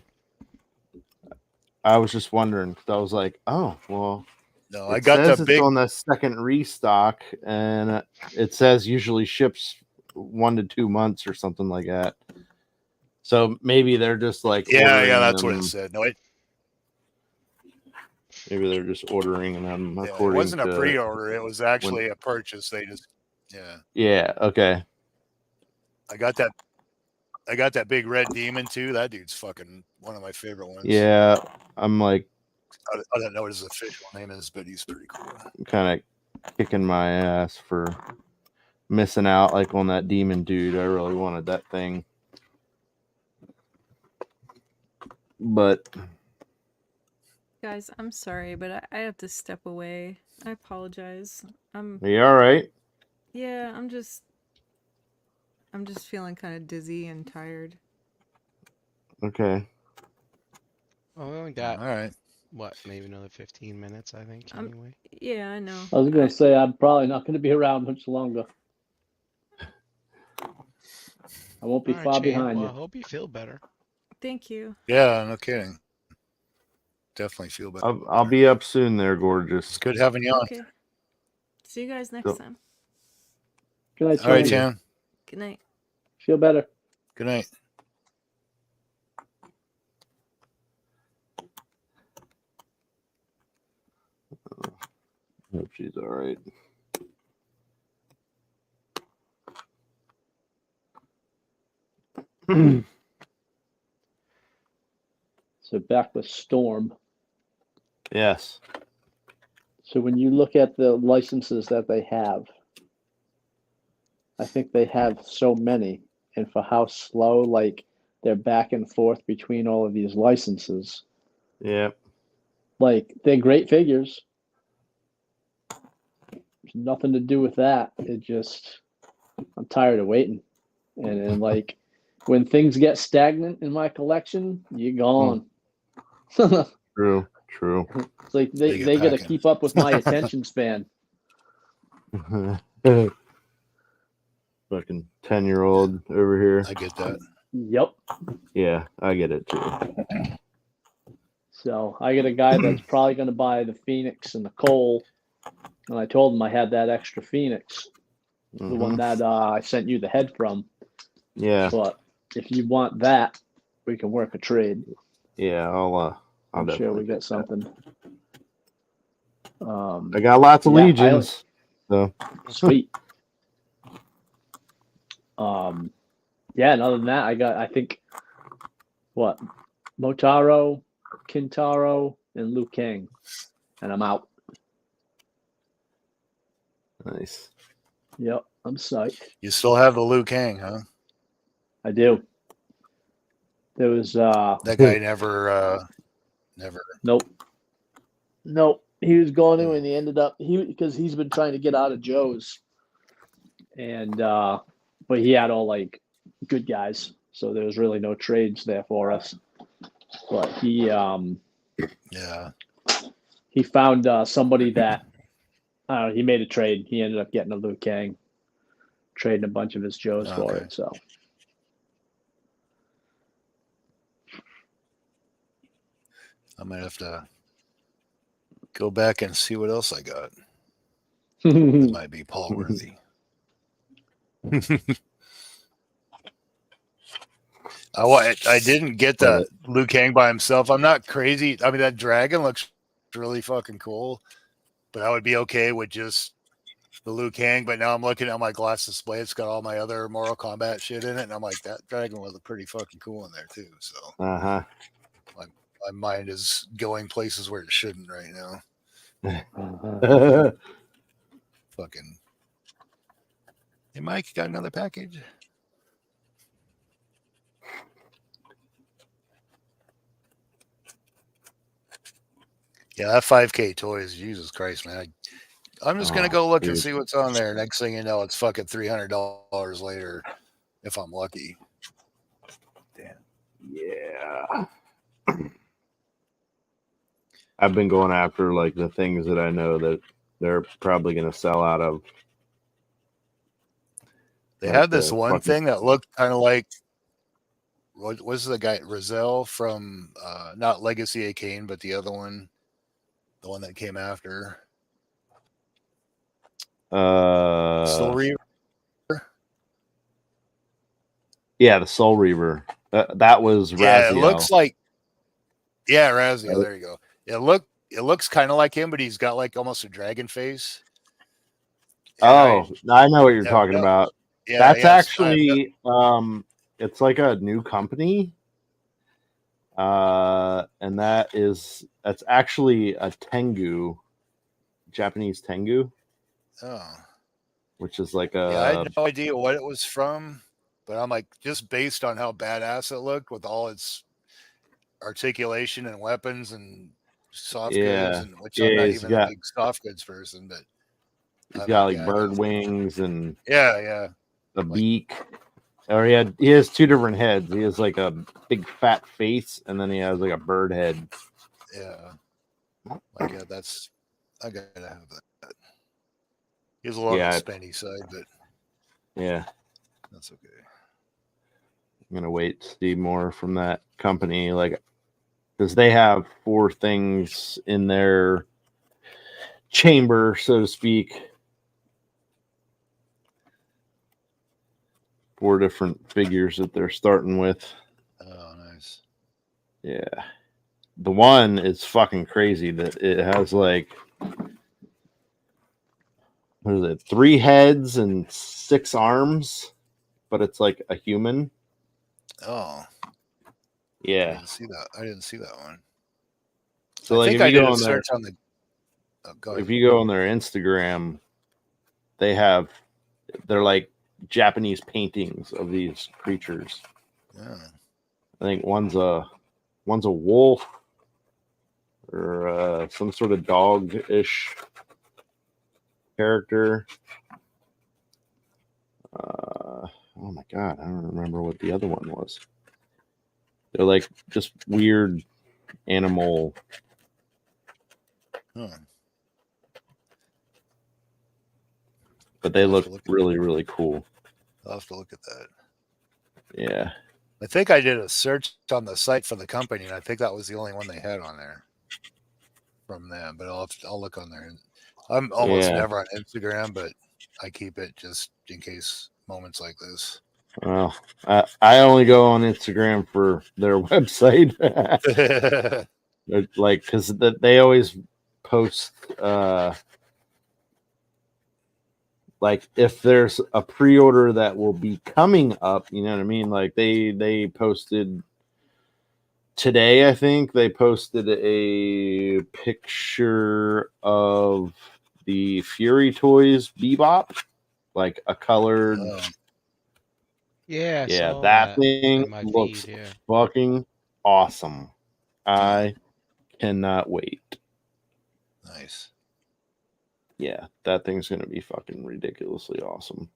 I was just wondering. I was like, oh well. No, I got the big on the second restock, and it says usually ships 1 to 2 months or something like that. So maybe they're just like that's what it said. No, maybe they're just ordering them. It wasn't a pre-order; it was actually a purchase. They just Yeah. Okay. I got that big red demon too. That dude's fucking one of my favorite ones. Yeah, I'm like, I don't know what his official name is, but he's pretty cool. Kind of kicking my ass for missing out like on that demon dude. I really wanted that thing. But guys, I'm sorry, but I have to step away. I apologize. Are you all right? Yeah, I'm just feeling kind of dizzy and tired. Okay. Well, we only got all right. What, maybe another 15 minutes, I think, anyway. Yeah, I know. I was going to say, I'm probably not going to be around much longer. I won't be far behind you. I hope you feel better. Thank you. Yeah, no kidding. Definitely feel better. I'll be up soon there, gorgeous. It's good having you on. Okay. See you guys next time. Good night, all right, Tim. Good night. Feel better. Good night. Hope she's all right. So back with Storm. Yes. So when you look at the licenses that they have, I think they have so many, and for how slow, like they're back and forth between all of these licenses. Yep. Like they're great figures. There's nothing to do with that. It just, I'm tired of waiting, and like when things get stagnant in my collection, you're gone. True. True. It's like They get they got to packing. keep up with my attention span. Fucking 10-year-old over here. I get that. Yep. Yeah, I get it too. So I got a guy that's probably going to buy the Phoenix and the Cole, and I told him I had that extra Phoenix, the one that I sent you the head from. Yeah. But if you want that, we can work a trade. Yeah, I'll I'm sure we definitely get get something. that. I got lots of yeah, legions. So Sweet. Yeah, and other than that, I think, what? Motaro, Kintaro, and Liu Kang. And I'm out. nice. Yep, I'm psyched. You still have the Liu Kang, huh? I do. There was That guy never. nope. He was going to, and he ended up because he's been trying to get out of Joe's, and but he had all like good guys, so there was really no trades there for us. But he found somebody that he made a trade. He ended up getting a Liu Kang, trading a bunch of his Joes for it. So I might have to go back and see what else I got. I It might be Paul worthy. I didn't get the Liu Kang by himself. I'm not crazy. I mean, that dragon looks really fucking cool, but I would be okay with just the Liu Kang. But now I'm looking at my glass display. It's got all my other Mortal Kombat shit in it, and I'm like, that dragon would look pretty fucking cool in there too. So my mind is going places where it shouldn't right now. Fucking. Hey, Mike, you got another package? Yeah, that 5K toys, Jesus Christ, man. I'm just gonna go look and see what's on there. Next thing you know, it's fucking $300 later, if I'm lucky. Damn. Yeah. I've been going after like the things that I know that they're probably gonna sell out of. They had this one thing that looked kind of like, what was the guy Rizal from not Legacy of Kain, but the other one, the one that came after. Soul Reaver. Yeah, the Soul Reaver. That was Raziel. Yeah, it looks like. Yeah, Raziel. There you go. It looks kind of like him, but he's got like almost a dragon face. And I know what you're talking about. Yeah, that's actually it's like a new company. And that's actually a Tengu, Japanese Tengu. Oh. Which is like a I had no idea what it was from, but I'm like, just based on how badass it looked with all its articulation and weapons and soft goods, and which I'm not even a big soft goods person, but he's got like bird wings and a beak. Or he has two different heads. He has like a big fat face, and then he has like a bird head. Yeah. Like I gotta have that. He's a lot on the spendy side, but yeah, that's okay. I'm gonna wait to see more from that company, like because they have 4 things in their chamber, so to speak. 4 different figures that they're starting with. Oh, nice. Yeah. The one is fucking crazy that it has like what is it? 3 heads and 6 arms, but it's like a human. Oh, I Yeah. didn't see that. I didn't see that one. So I like think if I you did go a on their search on the. Oh, go ahead. if you go on their Instagram, they're like Japanese paintings of these creatures. Yeah. I think one's a wolf or some sort of dog-ish character. Oh my god, I don't remember what the other one was. They're like just weird animal. Huh. But they I'll have look to look at really, really cool. I'll have to look at that. Yeah. I think I did a search on the site for the company, and I think that was the only one they had on there from them. But I'll look on there. I'm almost Yeah. never on Instagram, but I keep it just in case moments like this. Well, I only go on Instagram for their website. Like, because they always post, like, if there's a pre-order that will be coming up, you know what I mean? Like, they posted today, I think, they posted a picture of the Fury Toys Bebop, like a colored. Yeah, I Yeah, saw that that thing in my looks feed. Yeah. fucking awesome. I cannot wait. Nice. Yeah, that thing's gonna be fucking ridiculously awesome.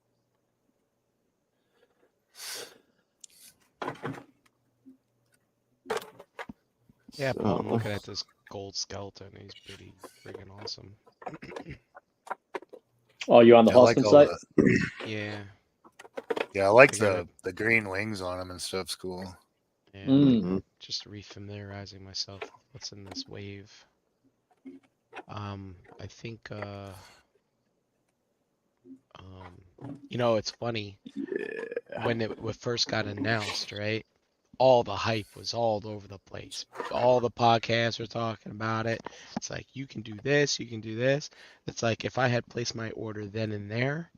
Yeah, Paul, I'm So, looking at this gold skeleton. He's pretty friggin' awesome. Oh, you on the I like Halston all site? the. Yeah. Yeah, I like Figured the green wings on them and stuff's cool. Yeah. mhm. Just refamiliarizing myself with what's in this wave. I think it's funny. When it first got announced, right? All the hype was all over the place. All the podcasts were talking about it. It's like, you can do this, you can do this. It's like, if I had placed my order then and there,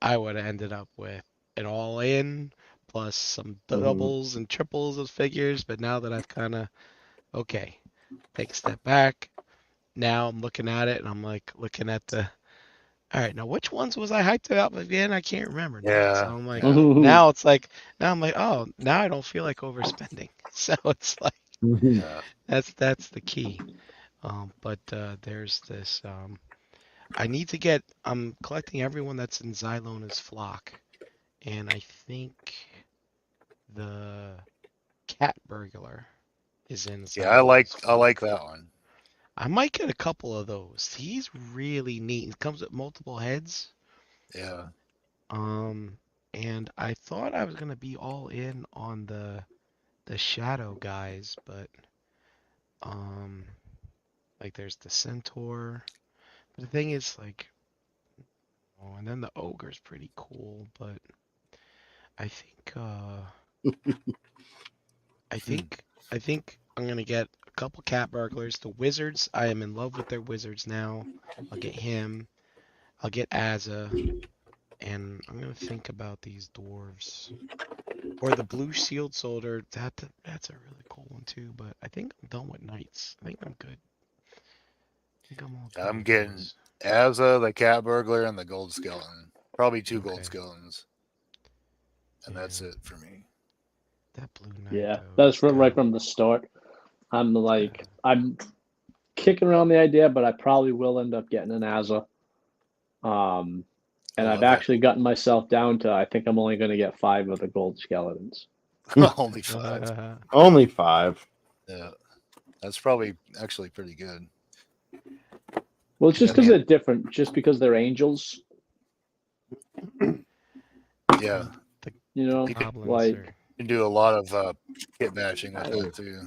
I would have ended up with an all in plus some doubles and triples of figures. But now that I've kind of, okay, take a step back. Now I'm looking at it and I'm like looking at all right, now which ones was I hyped about again? I can't remember now. So Yeah. I'm like, Yeah. now it's like, now I'm like, oh, now I don't feel like overspending. So it's like, Yeah. that's the key. But there's this. I'm collecting everyone that's in Xylona's flock, and I think the cat burglar is in Yeah, I Xylona's like flock. that one. I might get a couple of those. He's really neat. It comes with multiple heads. Yeah. And I thought I was gonna be all in on the shadow guys, but like there's the centaur. But the thing is, like, oh, and then the ogre's pretty cool, but I think I think I'm gonna get a couple cat burglars. The wizards, I am in love with their wizards now. I'll get him. I'll get Azza, and I'm gonna think about these dwarves. Or the blue shield soldier. That's a really cool one too. But I think I'm done with knights. I think I'm good. I think I'm all good. I'm with getting those. Azza, the cat burglar, and the gold skeleton. Probably 2 gold Okay. skeletons. And Yeah. that's it for me. That blue knight. Yeah, though, that's it's right got- from the start. I'm like, got- I'm kicking around the idea, but I probably will end up getting an Azza. And I I've love it. actually gotten myself down to, I think I'm only going to get 5 of the gold skeletons. Only 5. Only 5. Yeah. That's probably actually pretty good. Well, it's just I because mean- they're different, just because they're angels. Yeah. You know, You can, Goblins like, are, you can do a lot of kit bashing with that too.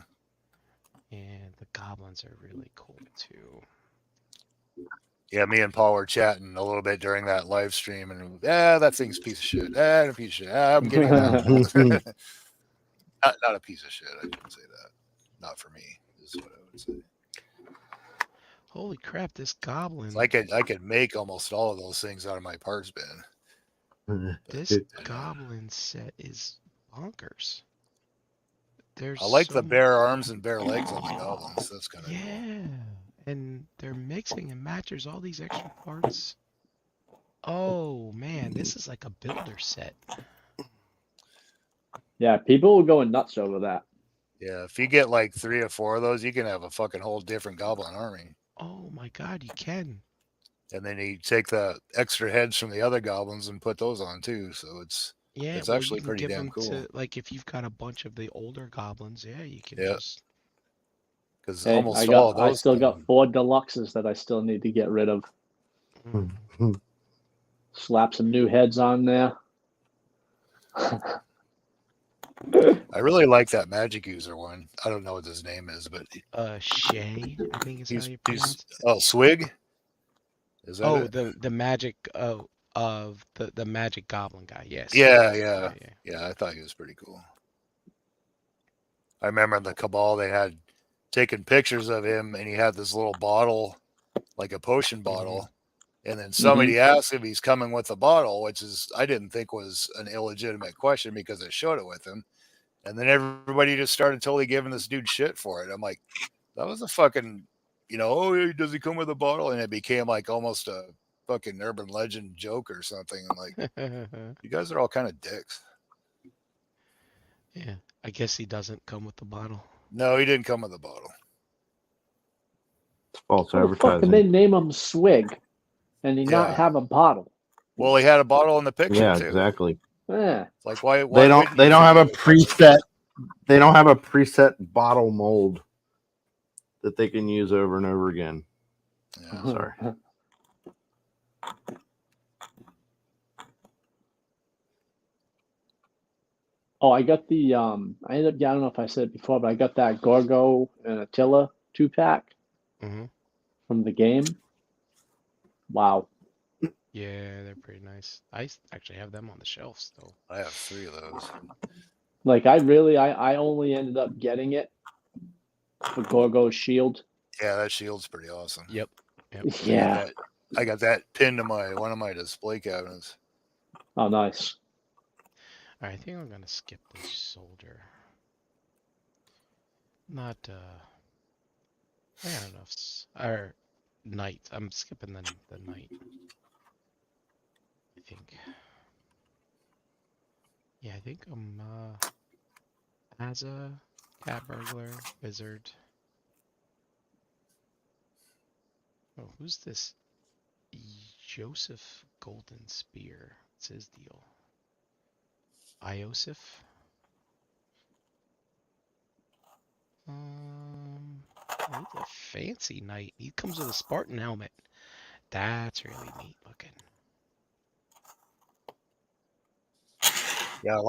and the goblins are really cool too. Yeah, me and Paul were chatting a little bit during that live stream, and that thing's a piece of shit. A piece of shit. I'm getting that. not a piece of shit. I shouldn't say that. Not for me, is what I would say. Holy crap! This goblin. I could make almost all of those things out of my parts bin. This goblin set is bonkers. There's I like so the bare arms and bare legs on the goblins. That's kind of cool. yeah, and they're mixing and matches all these extra parts. Oh man, this is like a builder set. Yeah, people were going nuts over that. Yeah, if you get like 3 or 4 of those, you can have a fucking whole different goblin army. Oh my god, you can. And then you take the extra heads from the other goblins and put those on too. So it's Well, actually you can pretty give damn them cool. to like if you've got a bunch of the older goblins, yeah, you can Yeah. just. Because Hey, almost all of those. I still got 4 deluxes that I still need to get rid of. Mm. Slap some new heads on there. I really like that magic user one. I don't know what his name is, but Shay, I think is how you pronounce it. oh, Swig. Is that Oh, it? the magic of the magic goblin guy. Yes. Yeah. I thought he was pretty cool. I remember in the Cabal they had taken pictures of him, and he had this little bottle, like a potion bottle. And then somebody asked if he's coming with a bottle, which is I didn't think was an illegitimate question because I showed it with him. And then everybody just started totally giving this dude shit for it. I'm like, that was a fucking, oh, does he come with a bottle? And it became like almost a fucking urban legend joke or something. And like, you guys are all kind of dicks. Yeah, I guess he doesn't come with the bottle. No, he didn't come with a bottle. It's false How the fuck did they advertising. name him Swig and he not Yeah. have a bottle? Well, he had a bottle in the picture Yeah, too. exactly. Yeah. It's like why They don't wouldn't you have a think he would preset. They don't have a preset bottle mold that they can use over and over again. Yeah. Sorry. Oh, I got the I ended up, I don't know if I said it before, but I got that Gorgo and Attila 2-pack from the game. Wow. Yeah, they're pretty nice. I actually have them on the shelf still. I have 3 of those. Like I only ended up getting it for Gorgo's shield. Yeah, that shield's pretty awesome. Yep. Yeah. I got that pinned to one of my display cabinets. Oh, nice. All right, I think I'm gonna skip this soldier. Not I got enough. Or knight. I'm skipping the knight. I think. Yeah, I think I'm as a cat burglar wizard. Oh, who's this? Joseph Golden Spear. What's his deal? Iosif? He's a fancy knight. He comes with a Spartan helmet. That's really neat looking. Yeah, I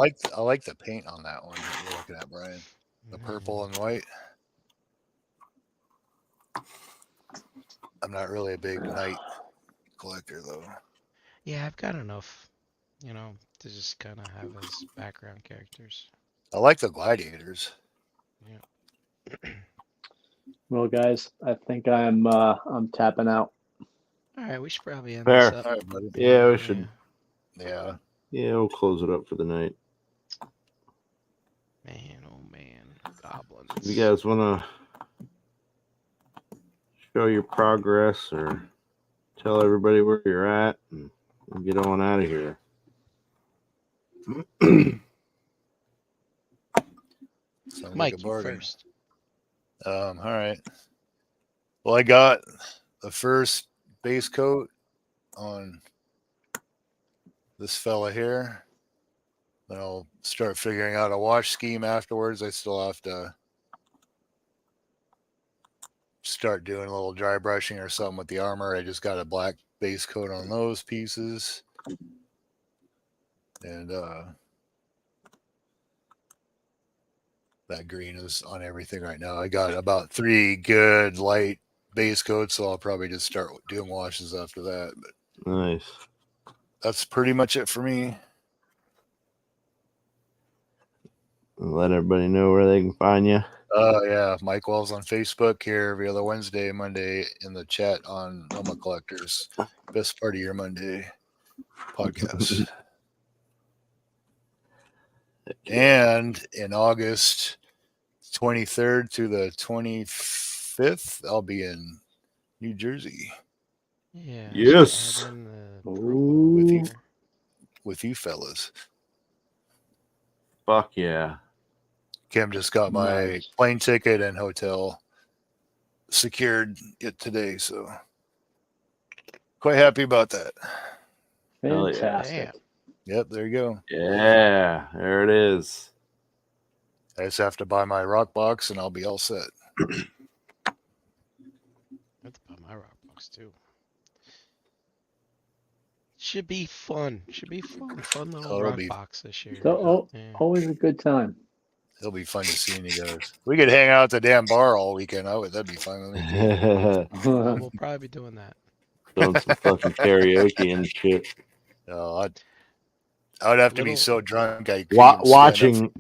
like the paint on that one that you're looking at, Brian. The purple and white. I'm not really a big knight collector though. Yeah, I've got enough, to just kind of have as background characters. I like the gladiators. Yeah. Well, guys, I think I'm tapping out. All right, we should probably end Fair. this up. All right, buddy. Yeah, we should. Yeah. Yeah, we'll close it up for the night. Man, oh man, goblins. If you guys want to show your progress or tell everybody where you're at and we'll get on out of here. Sounds Mike, like a you bargain. first. All right. Well, I got the first base coat on this fella here. Then I'll start figuring out a wash scheme afterwards. I still have to start doing a little dry brushing or something with the armor. I just got a black base coat on those pieces. And that green is on everything right now. I got about 3 good light base coats, so I'll probably just start doing washes after that. But Nice. that's pretty much it for me. Let everybody know where they can find you. Oh yeah, Mike Wells on Facebook here every other Wednesday, Monday in the chat on Noma Collectors. Best part of your Monday podcast. And in August 23rd to the 25th, I'll be in New Jersey Yeah. I should Yes. add in the Ooh. with you, with you fellas. Fuck yeah. Kim just got my Nice. plane ticket and hotel secured it today, so quite happy about that. Hell yeah. Fantastic. Yep, there you go. Yeah, there it is. I just have to buy my rock box and I'll be all set. I have to buy my rock box too. Should be fun. Should be fun. Fun little it'll rock be- box this year. So, Yeah. always a good time. It'll be fun to see you guys. We could hang out at the damn bar all weekend. That'd be fun with me too. Well, we'll probably be doing that. Doing some fucking karaoke and shit. I would have to be Little- so drunk I couldn't even stand up Watching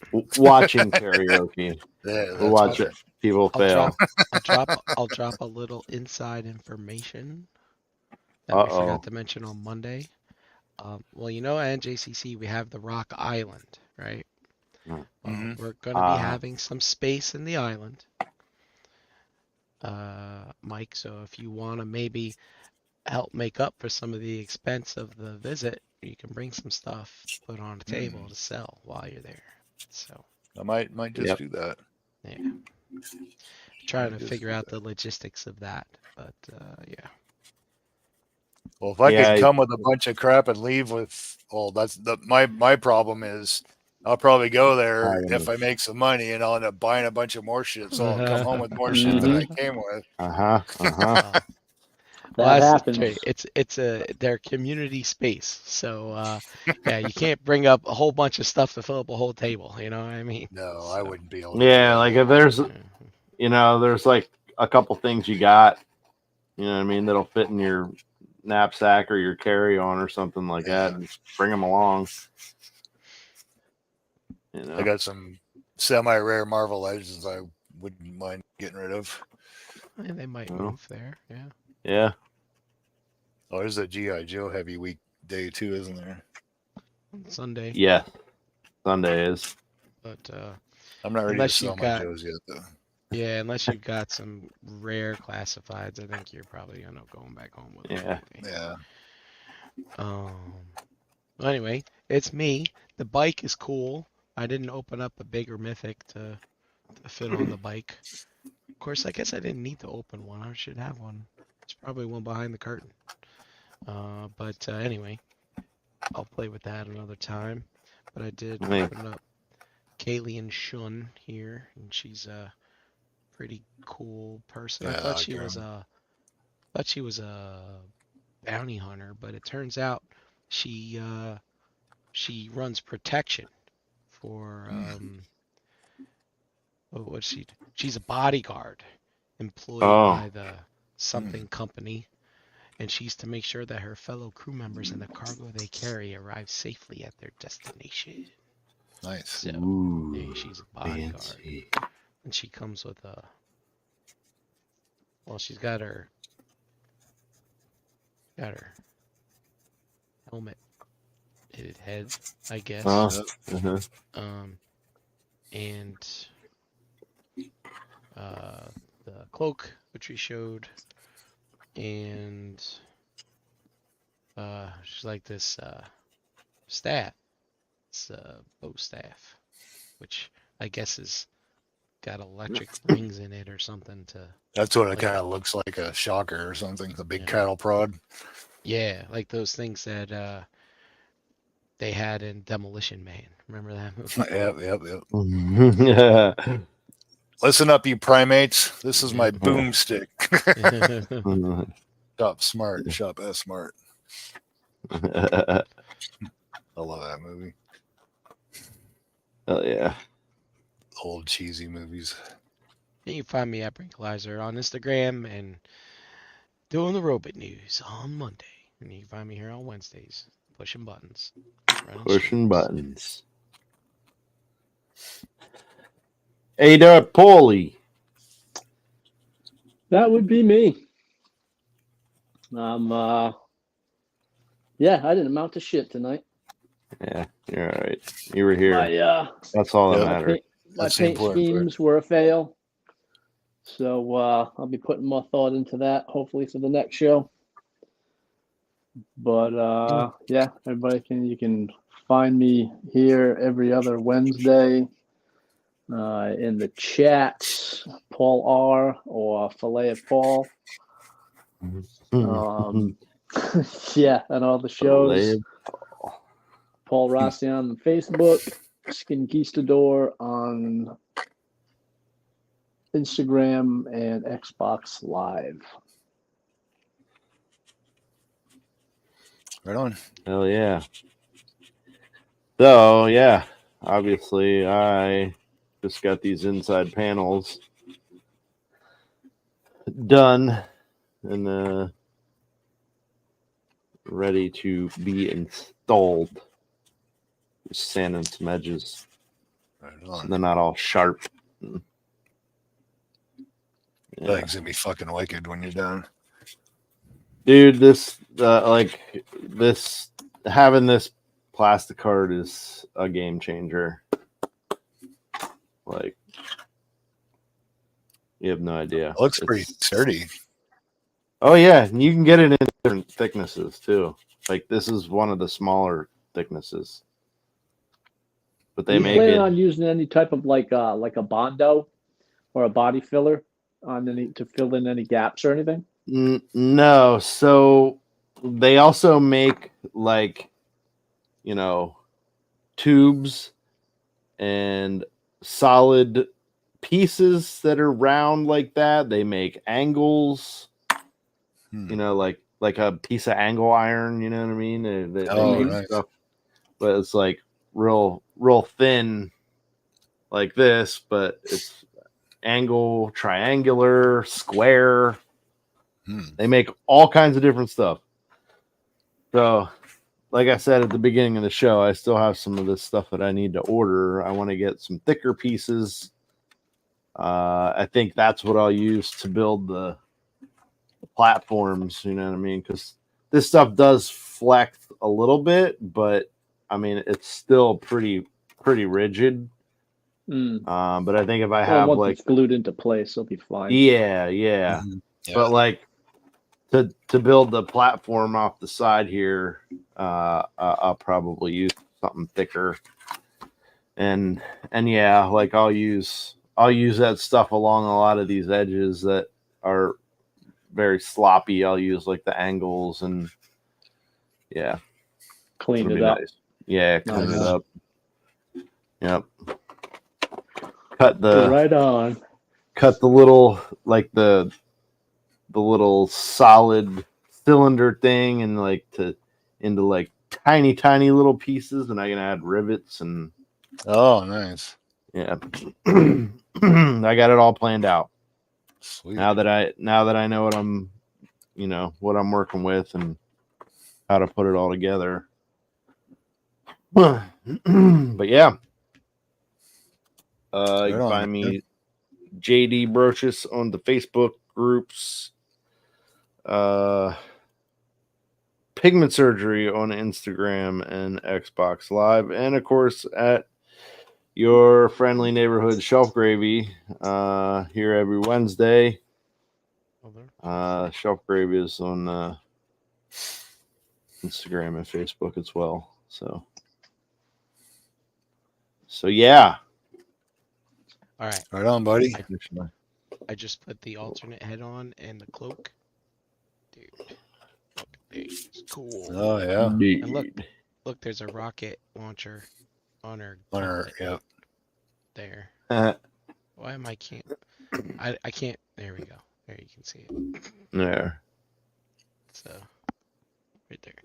for- watching karaoke. Yeah, We'll that's watch what- it. People fail. I'll drop a little inside information that we Uh-oh. forgot to mention on Monday. Well, you know, at NJCC we have the Rock Island, right? Well, Mhm. we're going to be having some space in the island, Mike. So if you want to maybe help make up for some of the expense of the visit, you can bring some stuff to put on a table to sell while you're there. So I might just Yep. do that. yeah, trying to Just figure do out that. the logistics of that, but yeah. Well, if I Yeah, could come with a bunch of crap and leave with, well, that's my problem is I'll probably go there if I make some money and I'll end up buying a bunch of more shit. So I'll come home with more shit than I came with. Uh-huh. Well, That that's happens. true. It's their community space, so yeah, you can't bring up a whole bunch of stuff to fill up a whole table. You know what I mean? No, I wouldn't be able to. do Yeah, that. like if there's Yeah. there's like a couple things you got, you know what I mean, that'll fit in your knapsack or your carry-on or something like that, and just bring them along. You know. I got some semi-rare Marvel Legends I wouldn't mind getting rid of. And they might Well. move there. Yeah. Yeah. Oh, there's a G.I. Joe heavy week day too, isn't there? On Sunday, Yeah. Sunday is. but I'm not ready Unless to you've sell my got- Joes yet, though. yeah, unless you've got some rare classifieds, I think you're probably gonna going back home with them. Yeah. maybe. Yeah. Well, anyway, it's me. The bike is cool. I didn't open up a bigger mythic to fit on the bike. Of course, I guess I didn't need to open one. I should have one. It's probably one behind the curtain. But anyway, I'll play with that another time. But I did Hey. open up Kaylee and Shun here, and she's a pretty cool person. I Yeah, thought I she can. was a bounty hunter, but it turns out she runs protection for what's she? She's a bodyguard employed by the something company, and she's to make sure that her fellow crew members and the cargo they carry arrive safely at their destination. Nice. So Ooh, yeah, she's a bodyguard, fancy. and she comes with a. Well, she's got her helmet, hit head, I guess. Uh-huh. And the cloak, which we showed, and she's like this staff. It's a bow staff, which I guess is got electric rings in it or something to. That's what it Like- kind of looks like, a shocker or something, the big Yeah. cattle prod. Yeah, like those things that they had in Demolition Man. Remember that movie? Yep. Listen up, you primates. This is my boomstick. Shop smart. Shop S smart. I love that movie. Hell yeah. Old cheesy movies. You can find me at Brinkalizer on Instagram and doing the robot news on Monday. And you can find me here on Wednesdays, pushing buttons. running Pushing streams. buttons. Ada Pauly. That would be me. Yeah, I didn't amount to shit tonight. Yeah, you're all right. You were here. My That's all that Yeah. matters. my That's the paint important part. schemes were a fail. So I'll be putting more thought into that, hopefully for the next show. But yeah, you can find me here every other Wednesday in the chats, Paul R or Filet of Paul. Yeah, and all the shows. Paul Rossi on Facebook, Skin Conquistador on Instagram and Xbox Live. Right on. Hell yeah. So yeah, obviously I just got these inside panels done and ready to be installed. Just sanding some edges Right so on. they're not all sharp. That Yeah. thing's gonna be fucking wicked when you're done. Dude, this having this plastic card is a game changer. Like, you have no idea. It looks pretty sturdy. Oh yeah, and you can get it in different thicknesses too. Like, this is one of the smaller thicknesses, but they you make planning it. on using any type of like a Bondo or a body filler on any to fill in any gaps or anything? No, so they also make, like, tubes and solid pieces that are round like that. They make angles, like a piece of angle iron, you know what I mean? They make nice. stuff, but it's like real thin like this, but it's angle, triangular, square. They make all kinds of different stuff. So, like I said at the beginning of the show, I still have some of this stuff that I need to order. I want to get some thicker pieces. I think that's what I'll use to build the platforms, you know what I mean? Because this stuff does flex a little bit, but I mean, it's still pretty rigid. But I think if I have once it's glued into place, it'll be fine. Yeah. Yeah. But like to build the platform off the side here, I'll probably use something thicker. And yeah, like I'll use that stuff along a lot of these edges that are very sloppy. I'll use like the angles and Clean it up. Nice. Yeah, clean Nice. it up. Yep. Cut the Right on. Cut the little, like the little solid cylinder thing and into like tiny little pieces, and I can add rivets and nice. yeah. I got it all planned out. Sweet. Now that I know what I'm working with and how to put it all together. But yeah. You can find me JD Brochus on the Facebook groups. Pigment Surgery on Instagram and Xbox Live, and of course at your friendly neighborhood ShelfGravy here every Wednesday. ShelfGravy is on Instagram and Facebook as well. So yeah. All right. Right on, buddy. I just put the alternate head on and the cloak. Dude, look, it's cool. Oh yeah. And look, there's a rocket launcher on her. Yep. There. Why am I can't? I can't. There we go. There you can see it. There. So, right there.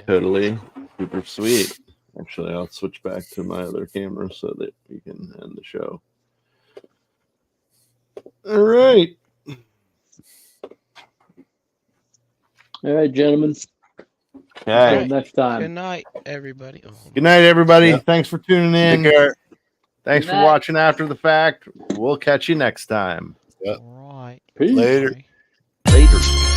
Totally super sweet. Actually, I'll switch back to my other camera so that we can end the show. All right. All right, gentlemen. Okay. Until next time. Good night, everybody. Oh, Good night, everybody. Yep. Thanks for tuning in. Take care. Thanks for night. watching After the Fact. We'll catch you next time. All right. Peace. Later. Bye. Later.